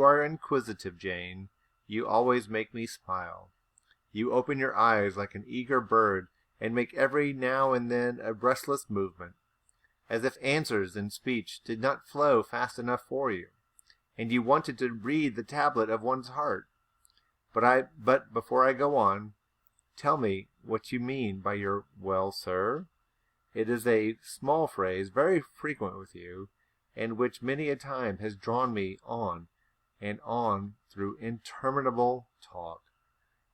are inquisitive, Jane, you always make me smile. You open your eyes like an eager bird and make every now and then a restless movement, as if answers in speech did not flow fast enough for you, and you wanted to read the tablet of one's heart. But before I go on, tell me what you mean by your "well, sir." It is a small phrase, very frequent with you, and which many a time has drawn me on and on through interminable talk.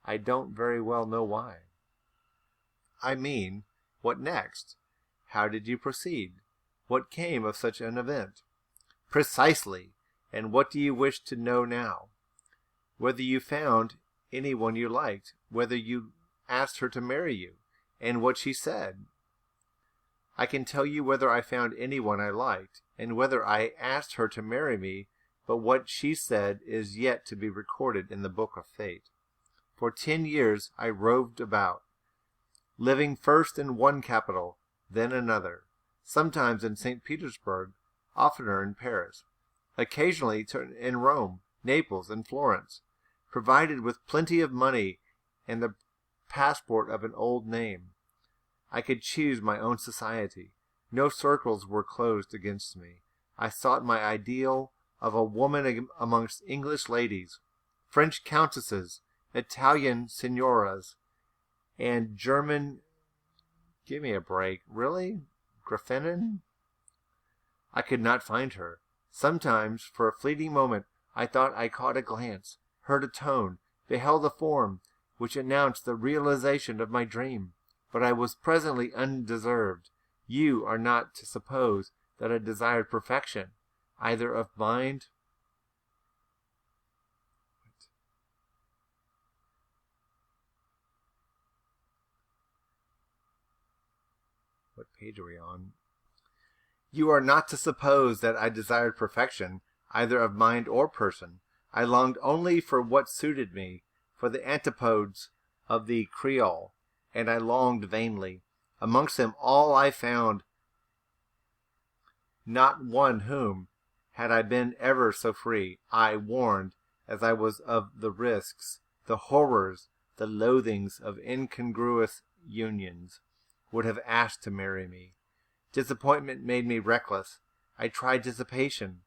I don't very well know why. I mean, what next? How did you proceed? What came of such an event? Precisely. And what do you wish to know now? Whether you found anyone you liked, whether you asked her to marry you, and what she said. I can tell you whether I found anyone I liked, and whether I asked her to marry me, but what she said is yet to be recorded in the book of fate. For 10 years I roved about, living first in one capital, then another, sometimes in St. Petersburg, oftener in Paris, occasionally in Rome, Naples, and Florence, provided with plenty of money and the passport of an old name. I could choose my own society. No circles were closed against me. I sought my ideal of a woman amongst English ladies, French countesses, Italian signoras, and German... Give me a break. Really? Gräfinnen? I could not find her. Sometimes, for a fleeting moment, I thought I caught a glance, heard a tone, beheld a form, which announced the realization of my dream. But I was presently undeserved. You are not to suppose that I desired perfection, either of mind... What page are we on? You are not to suppose that I desired perfection, either of mind or person. I longed only for what suited me, for the antipodes of the Creole, and I longed vainly. Amongst them all I found not one whom, had I been ever so free, I, warned as I was of the risks, the horrors, the loathings of incongruous unions, would have asked to marry me. Disappointment made me reckless. I tried dissipation,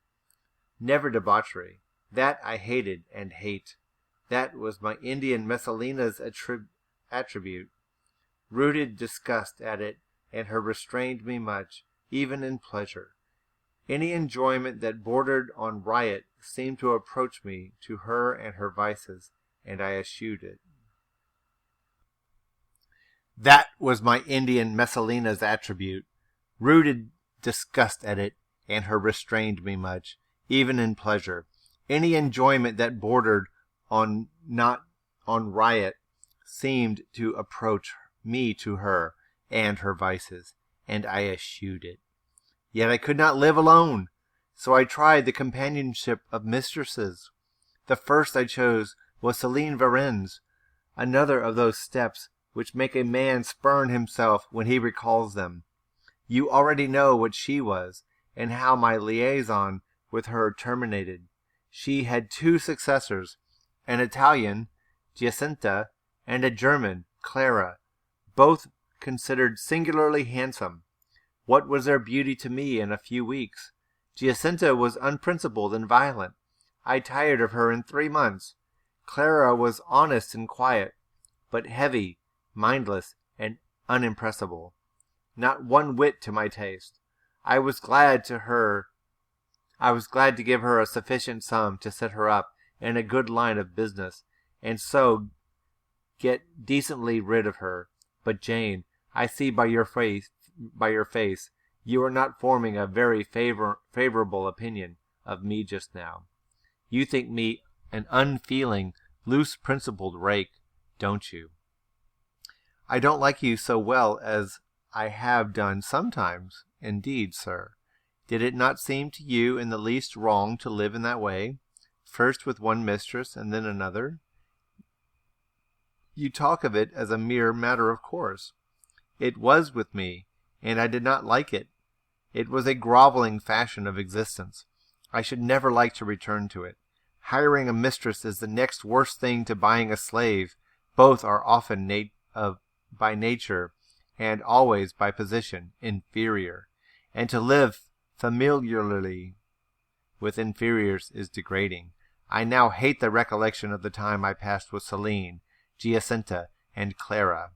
never debauchery. That I hated and hate. That was my Indian Messalina's attribute. Rooted disgust at it, and her restrained me much, even in pleasure. Any enjoyment that bordered on riot seemed to approach me to her and her vices, and I eschewed it. That was my Indian Messalina's attribute. Rooted disgust at it and her restrained me much, even in pleasure. Any enjoyment that bordered on not on riot seemed to approach me to her and her vices, and I eschewed it. Yet I could not live alone, so I tried the companionship of mistresses. The first I chose was Céline Varennes, another of those steps which make a man spurn himself when he recalls them. You already know what she was, and how my liaison with her terminated. She had two successors, an Italian, Giacinta, and a German, Clara, both considered singularly handsome. What was their beauty to me in a few weeks? Giacinta was unprincipled and violent. I tired of her in 3 months. Clara was honest and quiet, but heavy, mindless, and unimpressible. Not one whit to my taste. I was glad to give her a sufficient sum to set her up in a good line of business, and so get decently rid of her. But Jane, I see by your face, you are not forming a very favorable opinion of me just now. You think me an unfeeling, loose-principled rake, don't you? I don't like you so well as I have done sometimes, indeed, sir. Did it not seem to you in the least wrong to live in that way, first with one mistress and then another? You talk of it as a mere matter of course. It was with me, and I did not like it. It was a groveling fashion of existence. I should never like to return to it. Hiring a mistress is the next worst thing to buying a slave. Both are often by nature, and always by position, inferior. And to live familiarly with inferiors is degrading. I now hate the recollection of the time I passed with Céline, Giacinta, and Clara.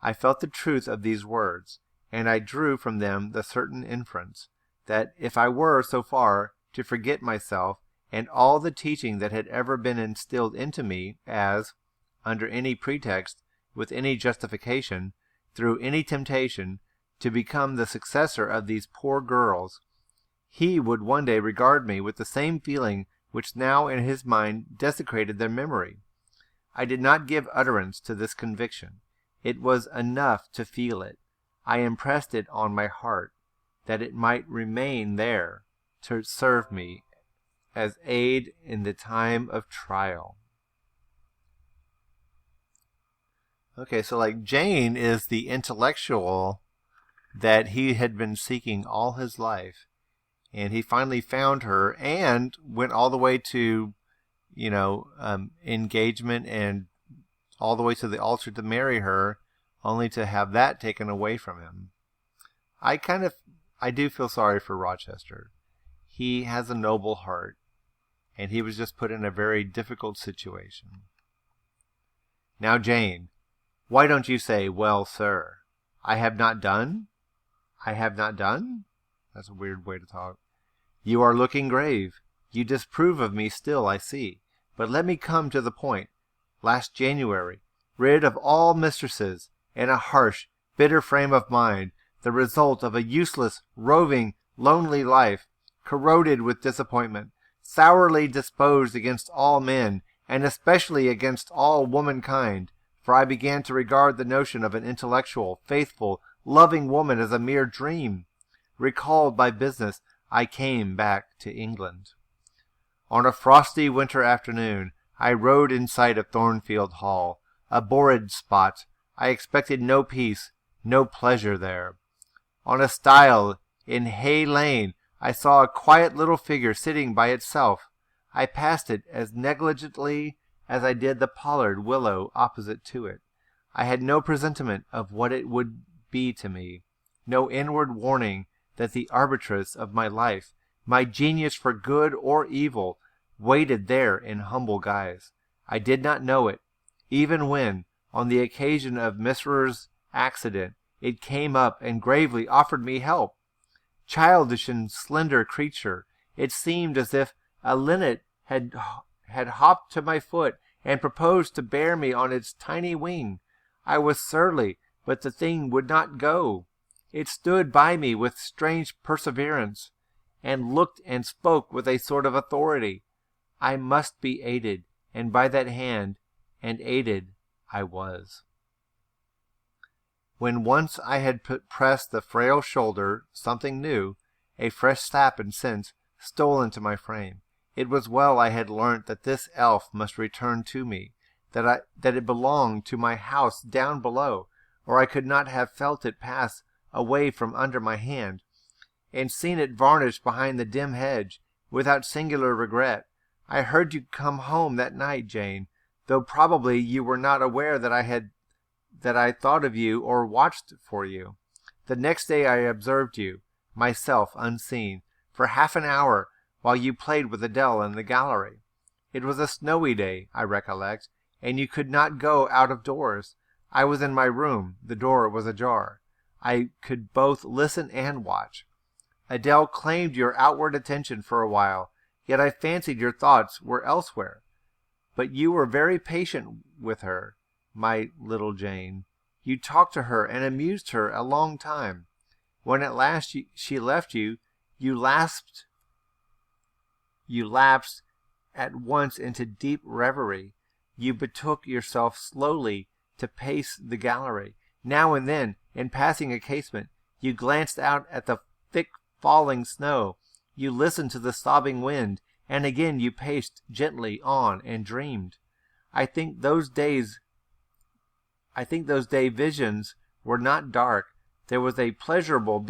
I felt the truth of these words, and I drew from them the certain inference, that if I were so far to forget myself and all the teaching that had ever been instilled into me as, under any pretext, with any justification, through any temptation, to become the successor of these poor girls, he would one day regard me with the same feeling which now in his mind desecrated their memory. I did not give utterance to this conviction. It was enough to feel it. I impressed it on my heart, that it might remain there to serve me as aid in the time of trial. Okay, so like Jane is the intellectual that he had been seeking all his life. And he finally found her and went all the way to, engagement and all the way to the altar to marry her, only to have that taken away from him. I do feel sorry for Rochester. He has a noble heart, and he was just put in a very difficult situation. Now, Jane, why don't you say, well, sir, I have not done? I have not done? That's a weird way to talk. You are looking grave. You disapprove of me still, I see. But let me come to the point. Last January, rid of all mistresses, in a harsh, bitter frame of mind, the result of a useless, roving, lonely life, corroded with disappointment, sourly disposed against all men, and especially against all womankind, for I began to regard the notion of an intellectual, faithful, loving woman as a mere dream. Recalled by business, I came back to England. On a frosty winter afternoon, I rode in sight of Thornfield Hall, a horrid spot. I expected no peace, no pleasure there. On a stile in Hay Lane, I saw a quiet little figure sitting by itself. I passed it as negligently as I did the pollard willow opposite to it. I had no presentiment of what it would be to me, no inward warning that the arbitress of my life, my genius for good or evil, waited there in humble guise. I did not know it, even when, on the occasion of Miss accident, it came up and gravely offered me help. Childish and slender creature, it seemed as if A linnet had hopped to my foot and proposed to bear me on its tiny wing. I was surly, but the thing would not go. It stood by me with strange perseverance, and looked and spoke with a sort of authority. I must be aided, and by that hand, and aided I was. When once I had pressed the frail shoulder, something new, a fresh sap and sense, stole into my frame. It was well I had learnt that this elf must return to me, that it belonged to my house down below, or I could not have felt it pass away from under my hand, and seen it vanish behind the dim hedge, without singular regret. I heard you come home that night, Jane, though probably you were not aware that I thought of you or watched for you. The next day I observed you, myself unseen, for half an hour, while you played with Adele in the gallery. It was a snowy day, I recollect, and you could not go out of doors. I was in my room. The door was ajar. I could both listen and watch. Adele claimed your outward attention for a while, yet I fancied your thoughts were elsewhere. But you were very patient with her, my little Jane. You talked to her and amused her a long time. When at last she left you, you lapsed at once into deep reverie. You betook yourself slowly to pace the gallery. Now and then, in passing a casement, you glanced out at the thick falling snow. You listened to the sobbing wind, and again you paced gently on and dreamed. I think those day visions were not dark. There was a pleasurable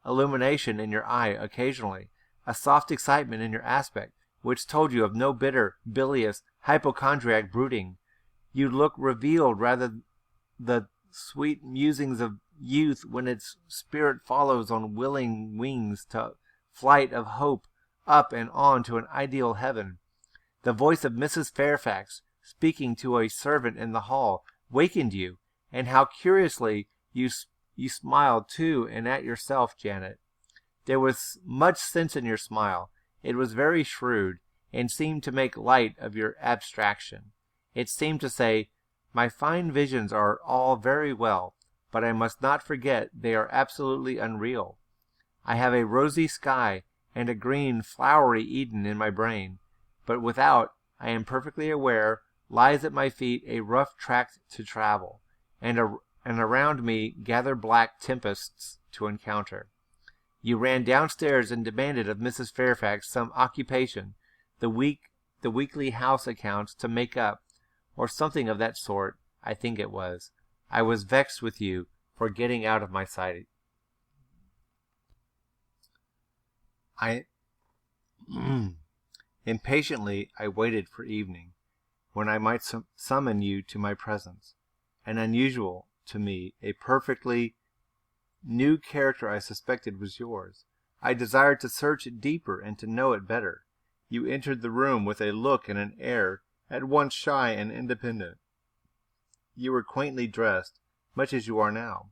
illumination in your eye occasionally, a soft excitement in your aspect, which told you of no bitter, bilious, hypochondriac brooding. You looked revealed rather the sweet musings of youth when its spirit follows on willing wings to flight of hope up and on to an ideal heaven. The voice of Mrs. Fairfax, speaking to a servant in the hall, wakened you, and how curiously you smiled too and at yourself, Janet. There was much sense in your smile. It was very shrewd, and seemed to make light of your abstraction. It seemed to say, my fine visions are all very well, but I must not forget they are absolutely unreal. I have a rosy sky and a green, flowery Eden in my brain, but without, I am perfectly aware, lies at my feet a rough tract to travel, and around me gather black tempests to encounter. You ran downstairs and demanded of Mrs. Fairfax some occupation, the weekly house accounts to make up, or something of that sort, I think it was. I was vexed with you for getting out of my sight. Impatiently I waited for evening, when I might summon you to my presence. An unusual, to me, a perfectly new character I suspected was yours. I desired to search it deeper and to know it better. You entered the room with a look and an air at once shy and independent. You were quaintly dressed, much as you are now.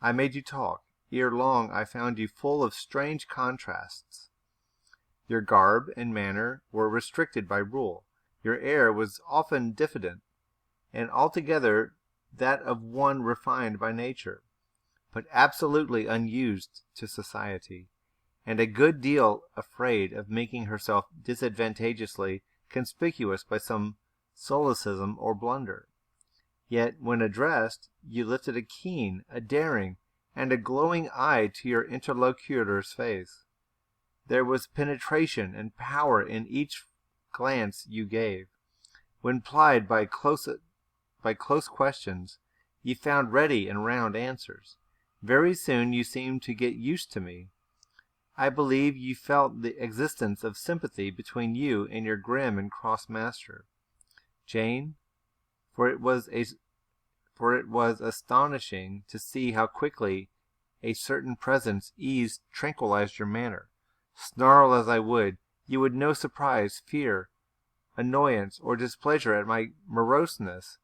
I made you talk. Ere long I found you full of strange contrasts. Your garb and manner were restricted by rule. Your air was often diffident, and altogether that of one refined by nature, but absolutely unused to society, and a good deal afraid of making herself disadvantageously conspicuous by some solecism or blunder. Yet, when addressed, you lifted a keen, a daring, and a glowing eye to your interlocutor's face. There was penetration and power in each glance you gave. When plied by close questions, you found ready and round answers. Very soon you seemed to get used to me. I believe you felt the existence of sympathy between you and your grim and cross master, Jane, for it was astonishing to see how quickly a certain presence tranquilized your manner. Snarl as I would, you would no surprise, fear, annoyance, or displeasure at my moroseness.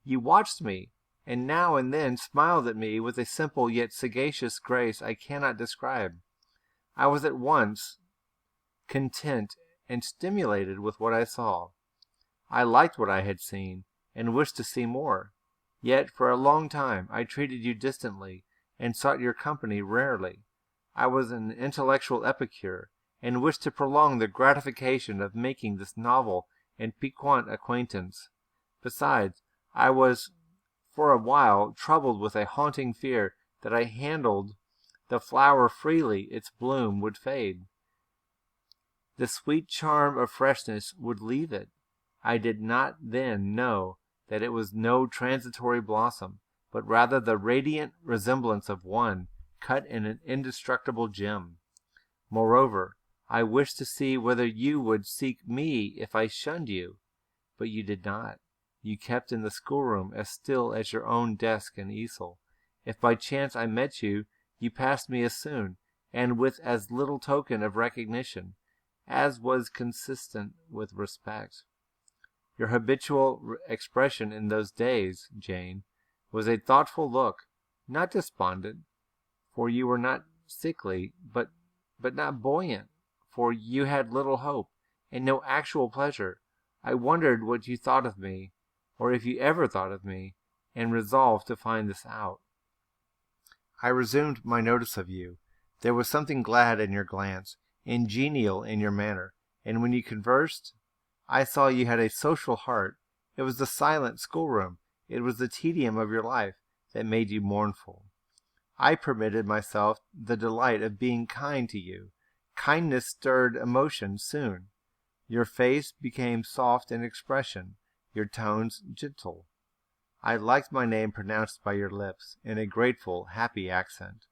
You watched me, and now and then smiled at me with a simple yet sagacious grace I cannot describe. I was at once content and stimulated with what I saw. I liked what I had seen, and wished to see more. Yet for a long time I treated you distantly, and sought your company rarely. I was an intellectual epicure, and wished to prolong the gratification of making this novel and piquant acquaintance. Besides, I was for a while troubled with a haunting fear that I handled the flower freely, its bloom would fade. The sweet charm of freshness would leave it. I did not then know that it was no transitory blossom, but rather the radiant resemblance of one cut in an indestructible gem. Moreover, I wished to see whether you would seek me if I shunned you. But you did not. You kept in the schoolroom as still as your own desk and easel. If by chance I met you, you passed me as soon, and with as little token of recognition, as was consistent with respect. Your habitual expression in those days, Jane, was a thoughtful look, not despondent, for you were not sickly, but not buoyant, for you had little hope, and no actual pleasure. I wondered what you thought of me, or if you ever thought of me, and resolved to find this out. I resumed my notice of you. There was something glad in your glance, and genial in your manner, and when you conversed, I saw you had a social heart. It was the silent schoolroom, it was the tedium of your life, that made you mournful. I permitted myself the delight of being kind to you. Kindness stirred emotion soon. Your face became soft in expression, your tones gentle. I liked my name pronounced by your lips in a grateful, happy accent.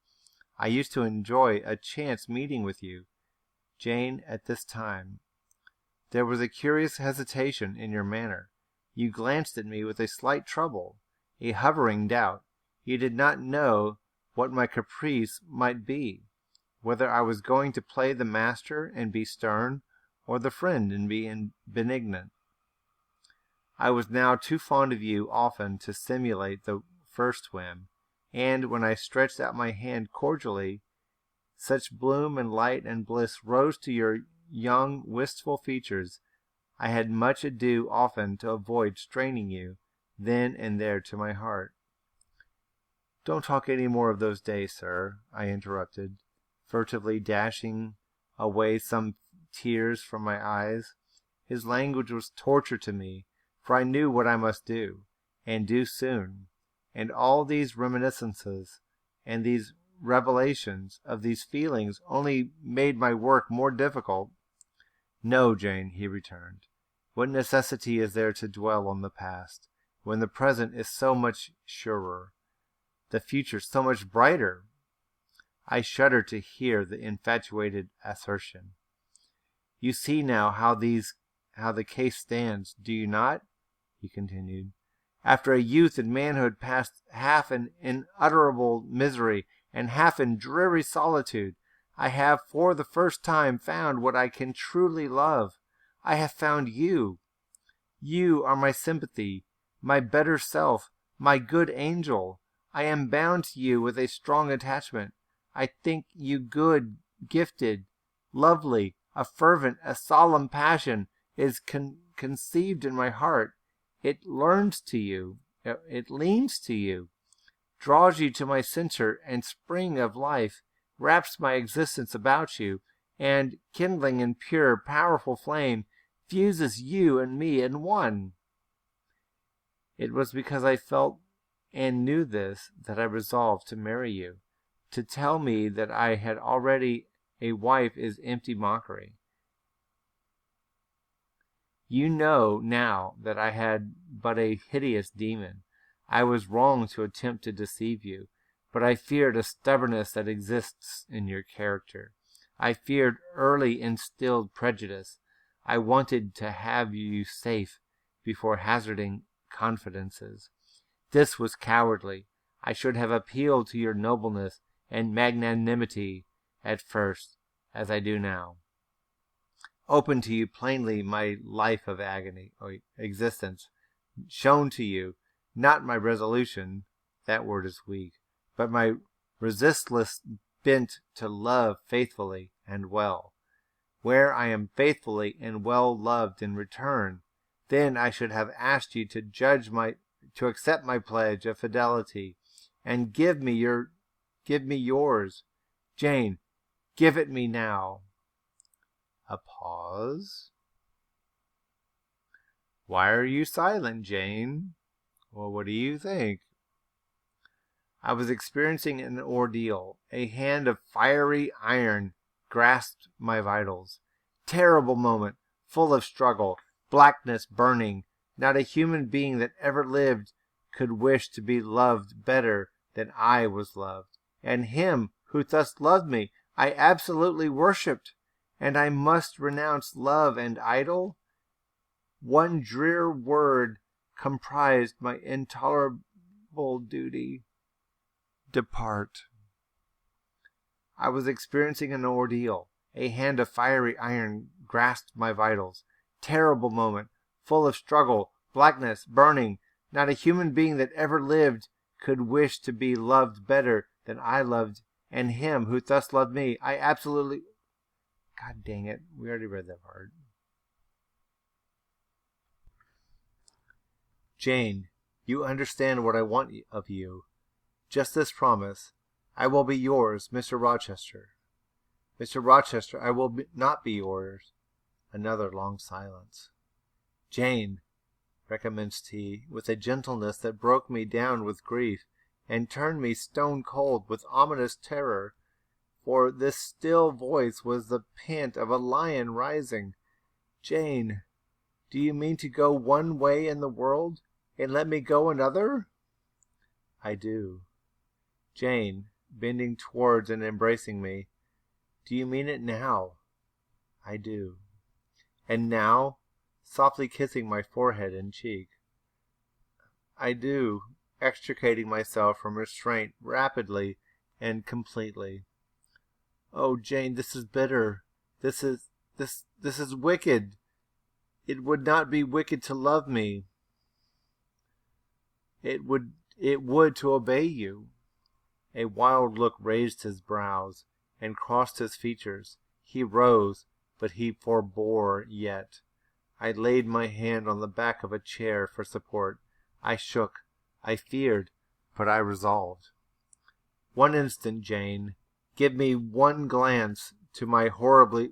I used to enjoy a chance meeting with you, Jane, at this time. There was a curious hesitation in your manner. You glanced at me with a slight trouble, a hovering doubt. You did not know what my caprice might be, whether I was going to play the master and be stern, or the friend and be benignant. I was now too fond of you often to simulate the first whim, and when I stretched out my hand cordially, such bloom and light and bliss rose to your young, wistful features, I had much ado often to avoid straining you then and there to my heart. "Don't talk any more of those days, sir," I interrupted, furtively dashing away some tears from my eyes. His language was torture to me, for I knew what I must do, and do soon, and all these reminiscences and these revelations of these feelings only made my work more difficult. "No, Jane," he returned. "What necessity is there to dwell on the past, when the present is so much surer, the future so much brighter?" I shuddered to hear the infatuated assertion. "You see now how the case stands, do you not?" he continued. "After a youth and manhood passed half in unutterable misery and half in dreary solitude, I have for the first time found what I can truly love. I have found you. You are my sympathy, my better self, my good angel. I am bound to you with a strong attachment. I think you good, gifted, lovely. A fervent, a solemn passion is conceived in my heart. It leans to you, draws you to my center and spring of life, wraps my existence about you, and, kindling in pure, powerful flame, fuses you and me in one. It was because I felt and knew this that I resolved to marry you. To tell me that I had already a wife is empty mockery. You know now that I had but a hideous demon. I was wrong to attempt to deceive you, but I feared a stubbornness that exists in your character. I feared early instilled prejudice. I wanted to have you safe before hazarding confidences. This was cowardly. I should have appealed to your nobleness and magnanimity at first, as I do now. Open to you plainly my life of agony or existence, shown to you, not my resolution, that word is weak, but my resistless bent to love faithfully and well. Where I am faithfully and well loved in return, then I should have asked you to accept my pledge of fidelity and give me yours. Jane, give it me now. A pause. Why are you silent, Jane? Well, what do you think? I was experiencing an ordeal. A hand of fiery iron grasped my vitals. Terrible moment, full of struggle, blackness burning. Not a human being that ever lived could wish to be loved better than I was loved. And him who thus loved me I absolutely worshipped. And I must renounce love and idol? One drear word comprised my intolerable duty. Depart. I was experiencing an ordeal. A hand of fiery iron grasped my vitals. Terrible moment, full of struggle, blackness, burning. Not a human being that ever lived could wish to be loved better than I loved, and him who thus loved me, I absolutely... God dang it, we already read that part. Jane, you understand what I want of you. Just this promise. I will be yours, Mr. Rochester. Mr. Rochester, I will not be yours. Another long silence. Jane, recommenced he, with a gentleness that broke me down with grief, and turned me stone cold with ominous terror, for this still voice was the pant of a lion rising. Jane, do you mean to go one way in the world, and let me go another? I do. Jane, bending towards and embracing me, do you mean it now? I do. And now, softly kissing my forehead and cheek. I do, extricating myself from restraint rapidly and completely. Oh, Jane, this is bitter. This is wicked. It would not be wicked to love me. It would to obey you. A wild look raised his brows and crossed his features. He rose, but he forbore yet. I laid my hand on the back of a chair for support. I shook. I feared, but I resolved. One instant, Jane. Give me one glance to my horrible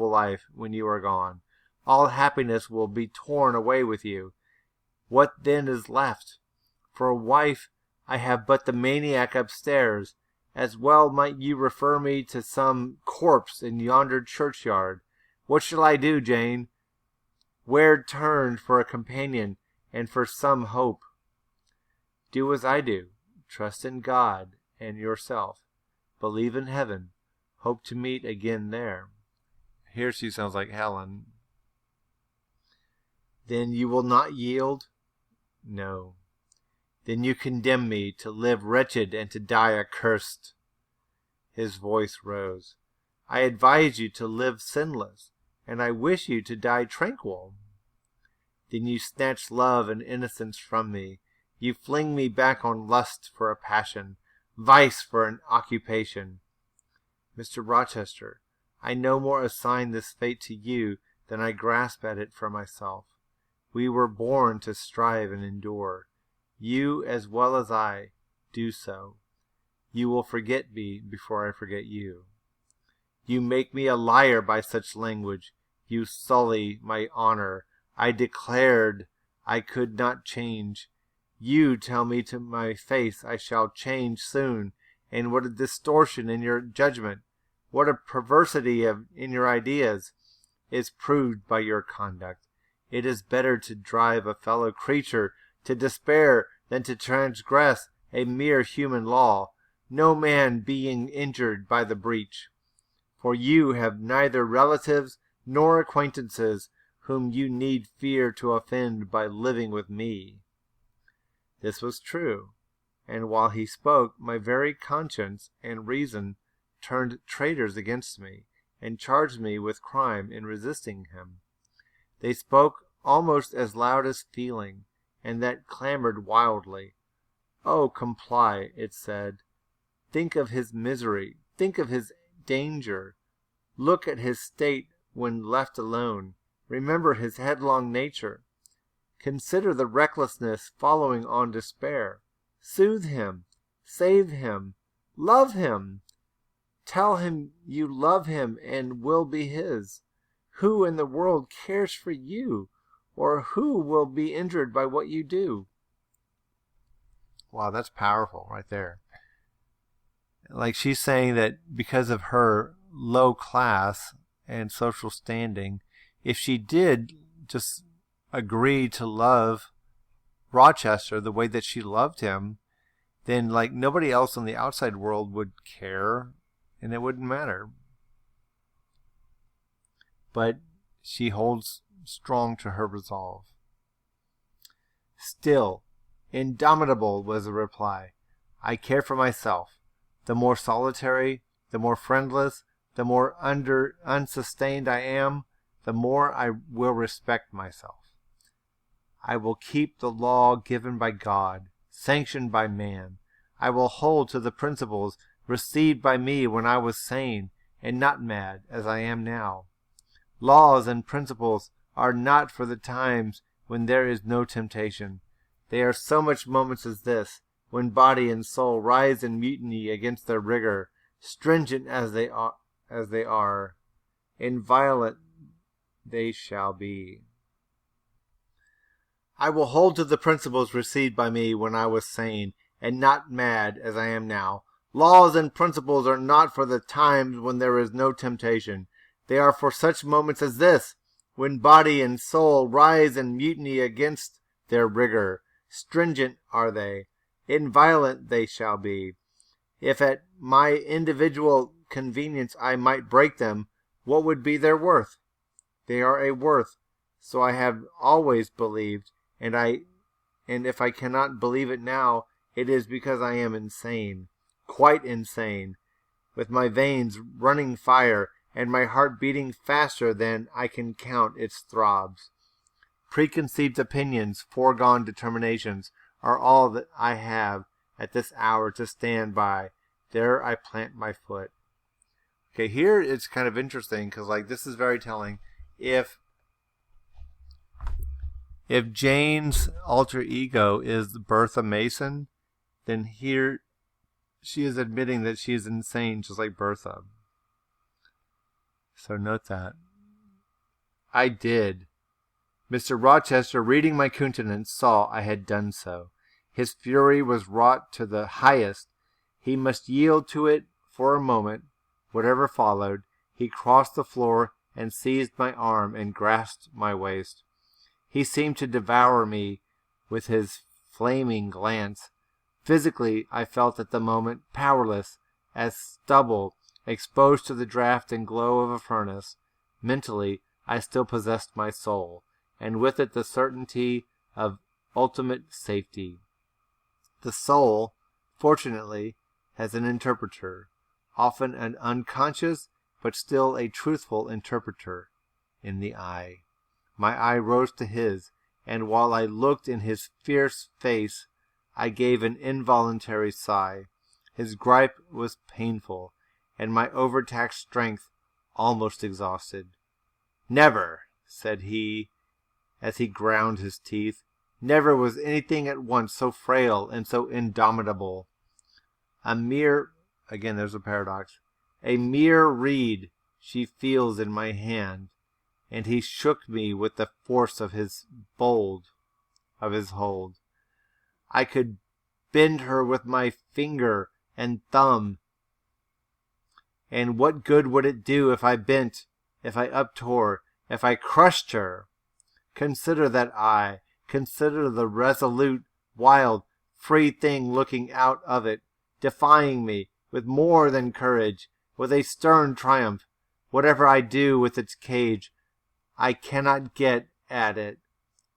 life when you are gone. All happiness will be torn away with you. What then is left? For a wife, I have but the maniac upstairs. As well might you refer me to some corpse in yonder churchyard. What shall I do, Jane? Where turn for a companion and for some hope? Do as I do. Trust in God and yourself. Believe in heaven. Hope to meet again there. Here she sounds like Helen. Then you will not yield? No. Then you condemn me to live wretched and to die accursed. His voice rose. I advise you to live sinless, and I wish you to die tranquil. Then you snatch love and innocence from me. You fling me back on lust for a passion, vice for an occupation. Mr. Rochester, I no more assign this fate to you than I grasp at it for myself. We were born to strive and endure. You, as well as I, do so. You will forget me before I forget you. You make me a liar by such language. You sully my honor. I declared I could not change. You tell me to my face I shall change soon, and what a distortion in your judgment, what a perversity in your ideas, is proved by your conduct. It is better to drive a fellow creature to despair than to transgress a mere human law, no man being injured by the breach. For you have neither relatives nor acquaintances whom you need fear to offend by living with me. This was true, and while he spoke, my very conscience and reason turned traitors against me, and charged me with crime in resisting him. They spoke almost as loud as feeling, and that clamored wildly. Oh, comply, it said. Think of his misery. Think of his danger. Look at his state when left alone. Remember his headlong nature. Consider the recklessness following on despair. Soothe him. Save him. Love him. Tell him you love him and will be his. Who in the world cares for you, or who will be injured by what you do? Wow, that's powerful right there. Like, she's saying that because of her low class and social standing, if she did just agree to love Rochester the way that she loved him, then like nobody else in the outside world would care and it wouldn't matter. But she holds strong to her resolve. Still, indomitable was the reply. I care for myself. The more solitary, the more friendless, the more unsustained I am, the more I will respect myself. I will keep the law given by God, sanctioned by man. I will hold to the principles received by me when I was sane and not mad as I am now. Laws and principles are not for the times when there is no temptation. They are so much moments as this, when body and soul rise in mutiny against their rigor, stringent as they are, inviolate they shall be. I will hold to the principles received by me when I was sane, and not mad as I am now. Laws and principles are not for the times when there is no temptation. They are for such moments as this, when body and soul rise in mutiny against their rigor. Stringent are they, inviolate they shall be. If at my individual convenience I might break them, what would be their worth? They are a worth, so I have always believed, and if I cannot believe it now, it is because I am insane, quite insane, with my veins running fire and my heart beating faster than I can count its throbs. Preconceived opinions, foregone determinations, are all that I have at this hour to stand by. There I plant my foot. Okay, here it's kind of interesting because, like, this is very telling. If Jane's alter ego is Bertha Mason, then here she is admitting that she is insane, just like Bertha. So note that. I did. Mr. Rochester, reading my countenance, saw I had done so. His fury was wrought to the highest. He must yield to it for a moment. Whatever followed, he crossed the floor and seized my arm and grasped my waist. He seemed to devour me with his flaming glance. Physically, I felt at the moment powerless, as stubble exposed to the draft and glow of a furnace. Mentally, I still possessed my soul, and with it the certainty of ultimate safety. The soul, fortunately, has an interpreter, often an unconscious but still a truthful interpreter, in the eye. My eye rose to his, and while I looked in his fierce face, I gave an involuntary sigh. His gripe was painful, and my overtaxed strength almost exhausted. Never, said he, as he ground his teeth, never was anything at once so frail and so indomitable. Again there's a paradox, a mere reed she feels in my hand, and he shook me with the force of his hold. I could bend her with my finger and thumb, and what good would it do if I bent, if I uptore, if I crushed her? Consider that eye, consider the resolute, wild, free thing looking out of it, defying me, with more than courage, with a stern triumph. Whatever I do with its cage, I cannot get at it.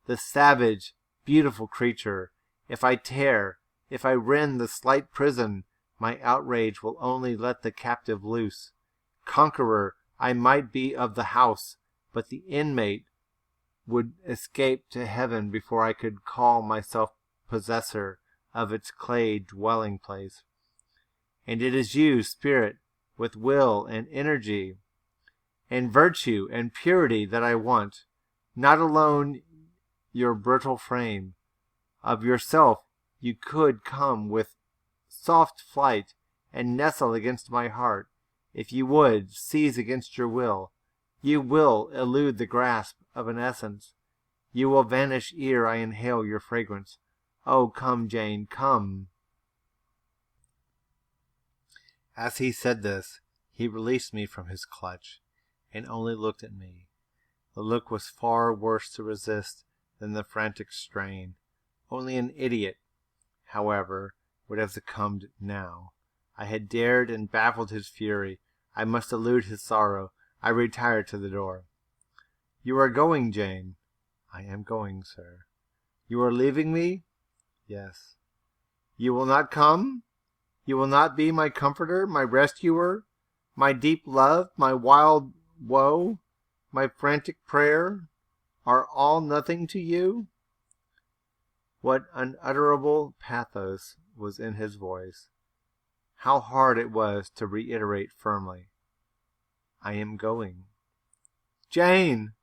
The savage, beautiful creature, if I tear, if I rend the slight prison, my outrage will only let the captive loose. Conqueror I might be of the house, but the inmate would escape to heaven before I could call myself possessor of its clay dwelling place. And it is you, spirit, with will and energy and virtue and purity that I want, not alone your brittle frame. Of yourself you could come with soft flight and nestle against my heart. If you would seize against your will, you will elude the grasp of an essence. You will vanish ere I inhale your fragrance. Oh, come, Jane, come. As he said this, he released me from his clutch and only looked at me. The look was far worse to resist than the frantic strain. Only an idiot, however, would have succumbed now. I had dared and baffled his fury. I must elude his sorrow. I retired to the door. You are going, Jane? I am going, sir. You are leaving me? Yes. You will not come? You will not be my comforter, my rescuer, my deep love, my wild woe, my frantic prayer? Are all nothing to you? What unutterable pathos was in his voice. How hard it was to reiterate firmly, I am going. Jane!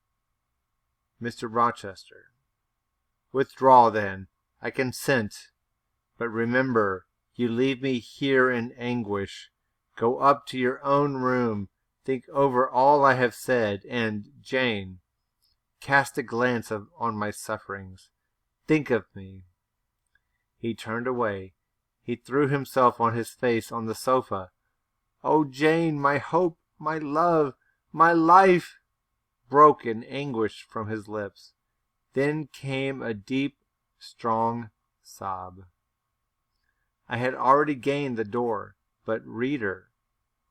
Mr. Rochester. Withdraw, then. I consent. But remember, you leave me here in anguish. Go up to your own room. Think over all I have said, and, Jane, cast a glance on my sufferings. Think of me. He turned away. He threw himself on his face on the sofa. Oh, Jane, my hope, my love, my life, broke in anguish from his lips. Then came a deep, strong sob. I had already gained the door, but, reader,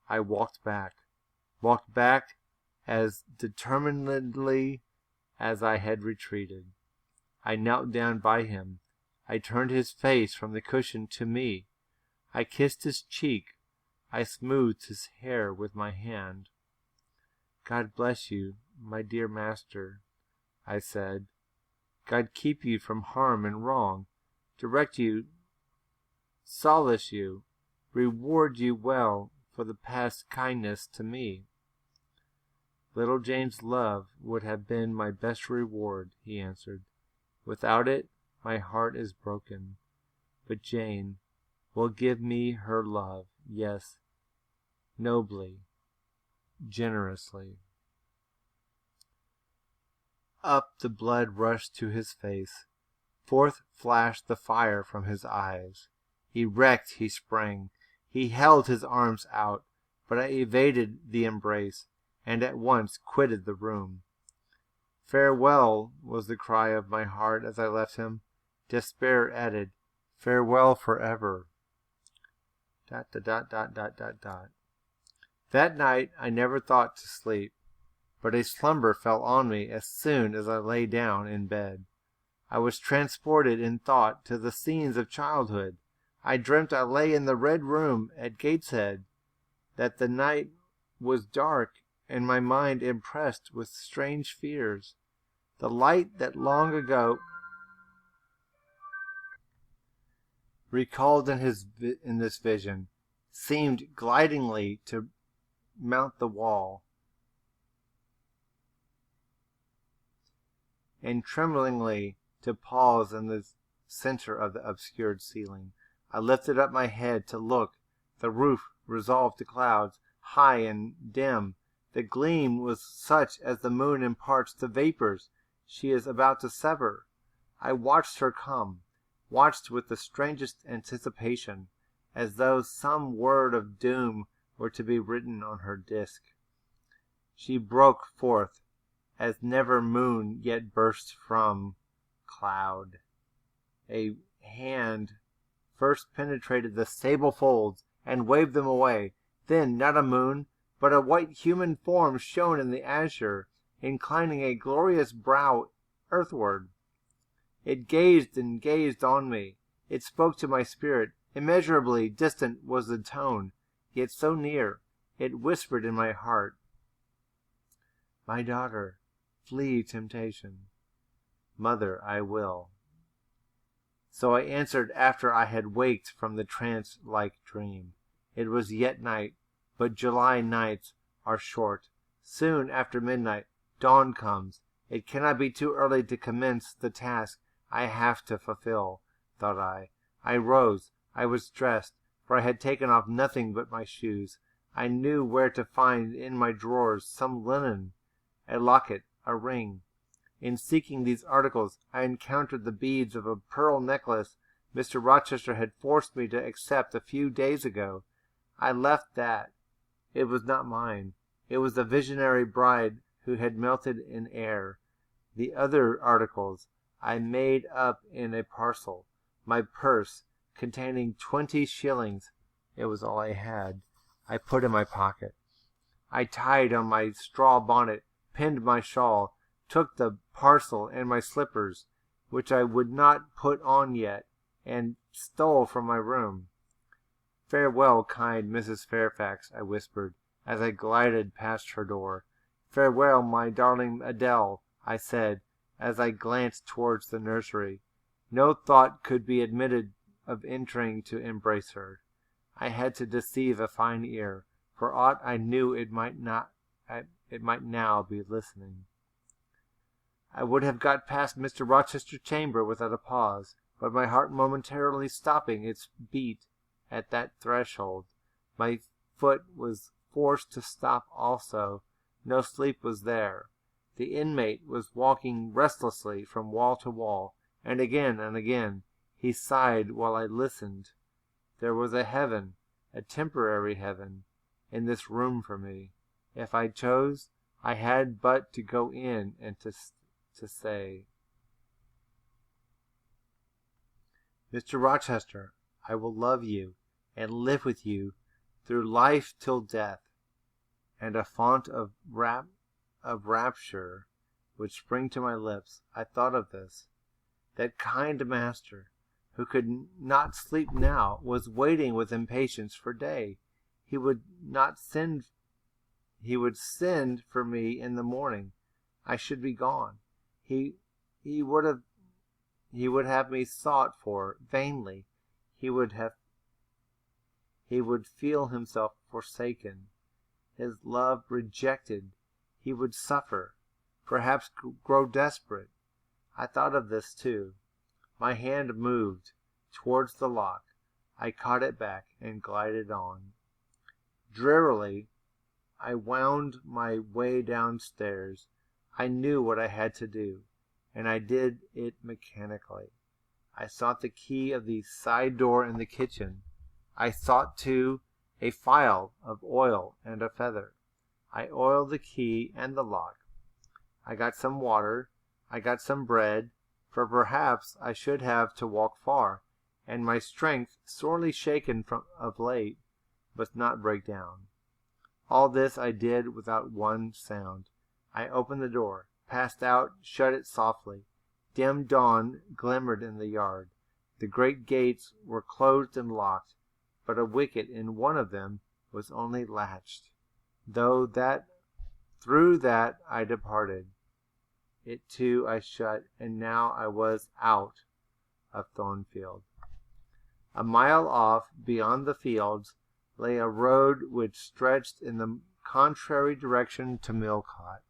I walked back as determinedly as I had retreated. I knelt down by him. I turned his face from the cushion to me. I kissed his cheek. I smoothed his hair with my hand. God bless you, my dear master, I said. God keep you from harm and wrong, direct you, solace you, reward you well for the past kindness to me. Little Jane's love would have been my best reward, he answered. Without it, my heart is broken. But Jane will give me her love, yes, nobly, generously. Up the blood rushed to his face. Forth flashed the fire from his eyes. Erect he sprang. He held his arms out, but I evaded the embrace, and at once quitted the room. Farewell was the cry of my heart as I left him. Despair added, farewell forever. ... That night I never thought to sleep, but a slumber fell on me as soon as I lay down in bed. I was transported in thought to the scenes of childhood. I dreamt I lay in the red room at Gateshead, that the night was dark and my mind impressed with strange fears. The light that long ago recalled in this vision seemed glidingly to mount the wall and tremblingly to pause in the center of the obscured ceiling. I lifted up my head to look. The roof resolved to clouds, high and dim. The gleam was such as the moon imparts to vapors she is about to sever. I watched her come, watched with the strangest anticipation, as though some word of doom were to be written on her disk. She broke forth, as never moon yet burst from cloud. A hand first penetrated the sable folds and waved them away. Then, not a moon, but a white human form shone in the azure, inclining a glorious brow earthward. It gazed and gazed on me. It spoke to my spirit. Immeasurably distant was the tone, yet so near. It whispered in my heart, my daughter, flee temptation. Mother, I will. So I answered after I had waked from the trance-like dream. It was yet night, but July nights are short. Soon after midnight, dawn comes. It cannot be too early to commence the task I have to fulfill, thought I. I rose. I was dressed, for I had taken off nothing but my shoes. I knew where to find in my drawers some linen, a locket, a ring. In seeking these articles, I encountered the beads of a pearl necklace Mr. Rochester had forced me to accept a few days ago. I left that. It was not mine. It was the visionary bride who had melted in Eyre. The other articles I made up in a parcel. My purse, containing 20 shillings, it was all I had, I put in my pocket. I tied on my straw bonnet, pinned my shawl, took the parcel and my slippers, which I would not put on yet, and stole from my room. "Farewell, kind Mrs. Fairfax," I whispered, as I glided past her door. "Farewell, my darling Adele," I said, as I glanced towards the nursery. No thought could be admitted of entering to embrace her. I had to deceive a fine ear. For aught I knew, it might now be listening. I would have got past Mr. Rochester's chamber without a pause, but my heart momentarily stopping its beat at that threshold, my foot was forced to stop also. No sleep was there. The inmate was walking restlessly from wall to wall, and again he sighed while I listened. There was a heaven, a temporary heaven, in this room for me. If I chose, I had but to go in and to say, "Mr. Rochester, I will love you and live with you through life till death," and a fount of rapture would spring to my lips. I thought of this. That kind master, who could not sleep now, was waiting with impatience for day. He would send for me in the morning. I should be gone. He would have me sought for vainly. He would feel himself forsaken, his love rejected. He would suffer, perhaps grow desperate. I thought of this too. My hand moved towards the lock. I caught it back and glided on. Drearily, I wound my way downstairs. I knew what I had to do, and I did it mechanically. I sought the key of the side door in the kitchen. I sought, too, a phial of oil and a feather. I oiled the key and the lock. I got some water. I got some bread, for perhaps I should have to walk far, and my strength, sorely shaken of late, must not break down. All this I did without one sound. I opened the door, passed out, shut it softly. Dim dawn glimmered in the yard. The great gates were closed and locked, but a wicket in one of them was only latched. Through that I departed. It too I shut, and now I was out of Thornfield. A mile off, beyond the fields, lay a road which stretched in the contrary direction to Millcote.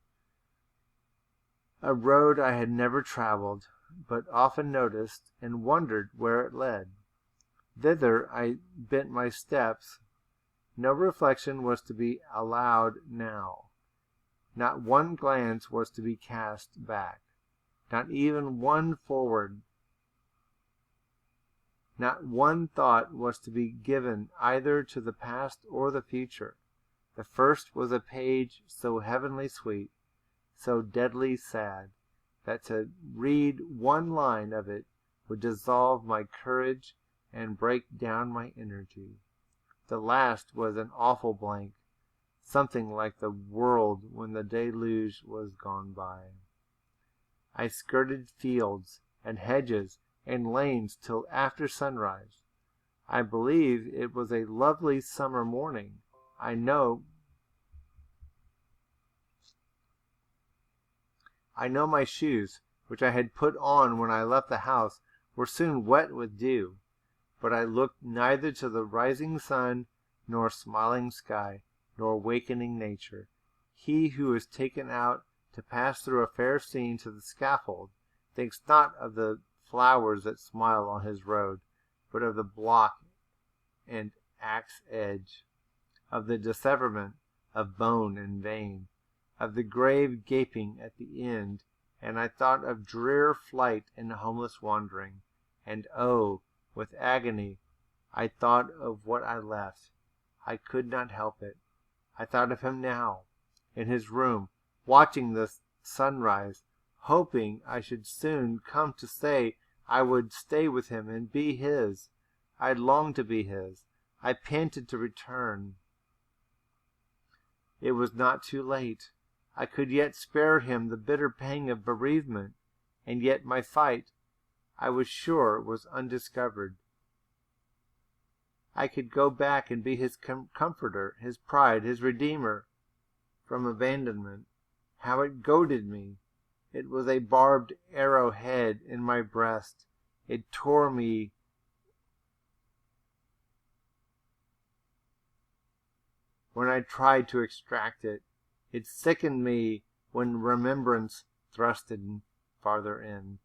A road I had never travelled, but often noticed and wondered where it led. Thither I bent my steps. No reflection was to be allowed now. Not one glance was to be cast back, not even one forward. Not one thought was to be given either to the past or the future. The first was a page so heavenly sweet, so deadly sad, that to read one line of it would dissolve my courage and break down my energy. The last was an awful blank, something like the world when the deluge was gone by. I skirted fields and hedges and lanes till after sunrise. I believe it was a lovely summer morning. I know my shoes, which I had put on when I left the house, were soon wet with dew, but I looked neither to the rising sun nor smiling sky, nor wakening nature. He who is taken out to pass through a fair scene to the scaffold thinks not of the flowers that smile on his road, but of the block and axe edge, of the disseverment of bone and vein, of the grave gaping at the end. And I thought of drear flight and homeless wandering, and oh, with agony I thought of what I left. I could not help it. I thought of him now, in his room, watching the sunrise, hoping I should soon come to say I would stay with him and be his. I longed to be his. I panted to return. It was not too late. I could yet spare him the bitter pang of bereavement, and yet my fight, I was sure, was undiscovered. I could go back and be his comforter, his pride, his redeemer from abandonment. How it goaded me! It was a barbed arrowhead in my breast. It tore me when I tried to extract it. It sickened me when remembrance thrust it farther in.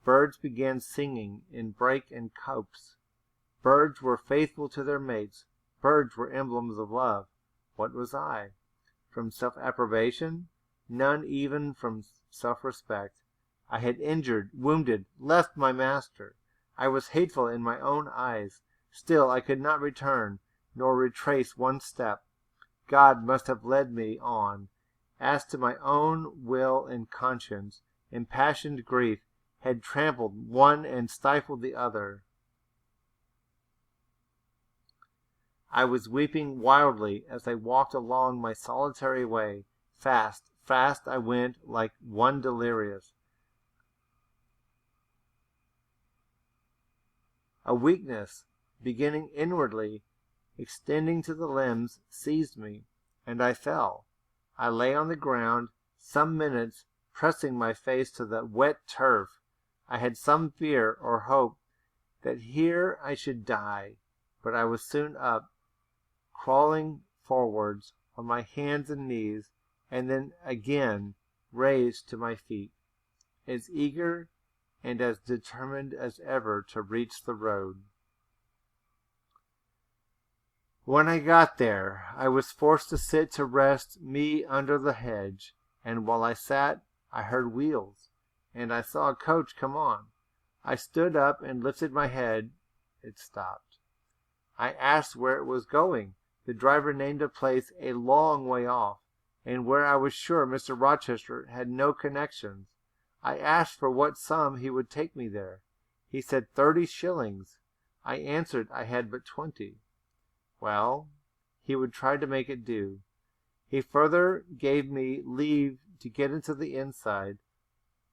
Birds began singing in brake and copse. Birds were faithful to their mates. Birds were emblems of love. What was I? From self-approbation? None even from self-respect. I had injured, wounded, left my master. I was hateful in my own eyes. Still I could not return, nor retrace one step. God must have led me on. As to my own will and conscience, impassioned grief had trampled one and stifled the other. I was weeping wildly as I walked along my solitary way. Fast, fast I went like one delirious. A weakness, beginning inwardly, extending to the limbs, seized me, and I fell. I lay on the ground some minutes, pressing my face to the wet turf. I had some fear or hope that here I should die, but I was soon up, crawling forwards on my hands and knees, and then again raised to my feet, as eager and as determined as ever to reach the road. When I got there, I was forced to sit to rest me under the hedge, and while I sat, I heard wheels, and I saw a coach come on. I stood up and lifted my head. It stopped. I asked where it was going. The driver named a place a long way off, and where I was sure Mr. Rochester had no connections. I asked for what sum he would take me there. He said 30 shillings. I answered I had but 20. Well, he would try to make it do. He further gave me leave to get into the inside.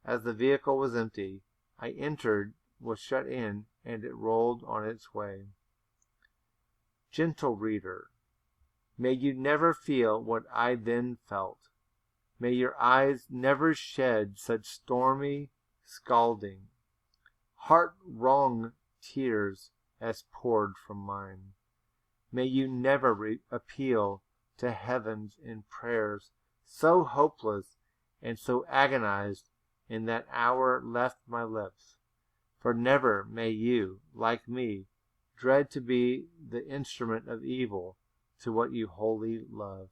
As the vehicle was empty, I entered, was shut in, and it rolled on its way. Gentle reader, may you never feel what I then felt. May your eyes never shed such stormy, scalding, heart-wrung tears as poured from mine. May you never appeal to heavens in prayers so hopeless and so agonized in that hour left my lips. For never may you, like me, dread to be the instrument of evil to what you wholly love.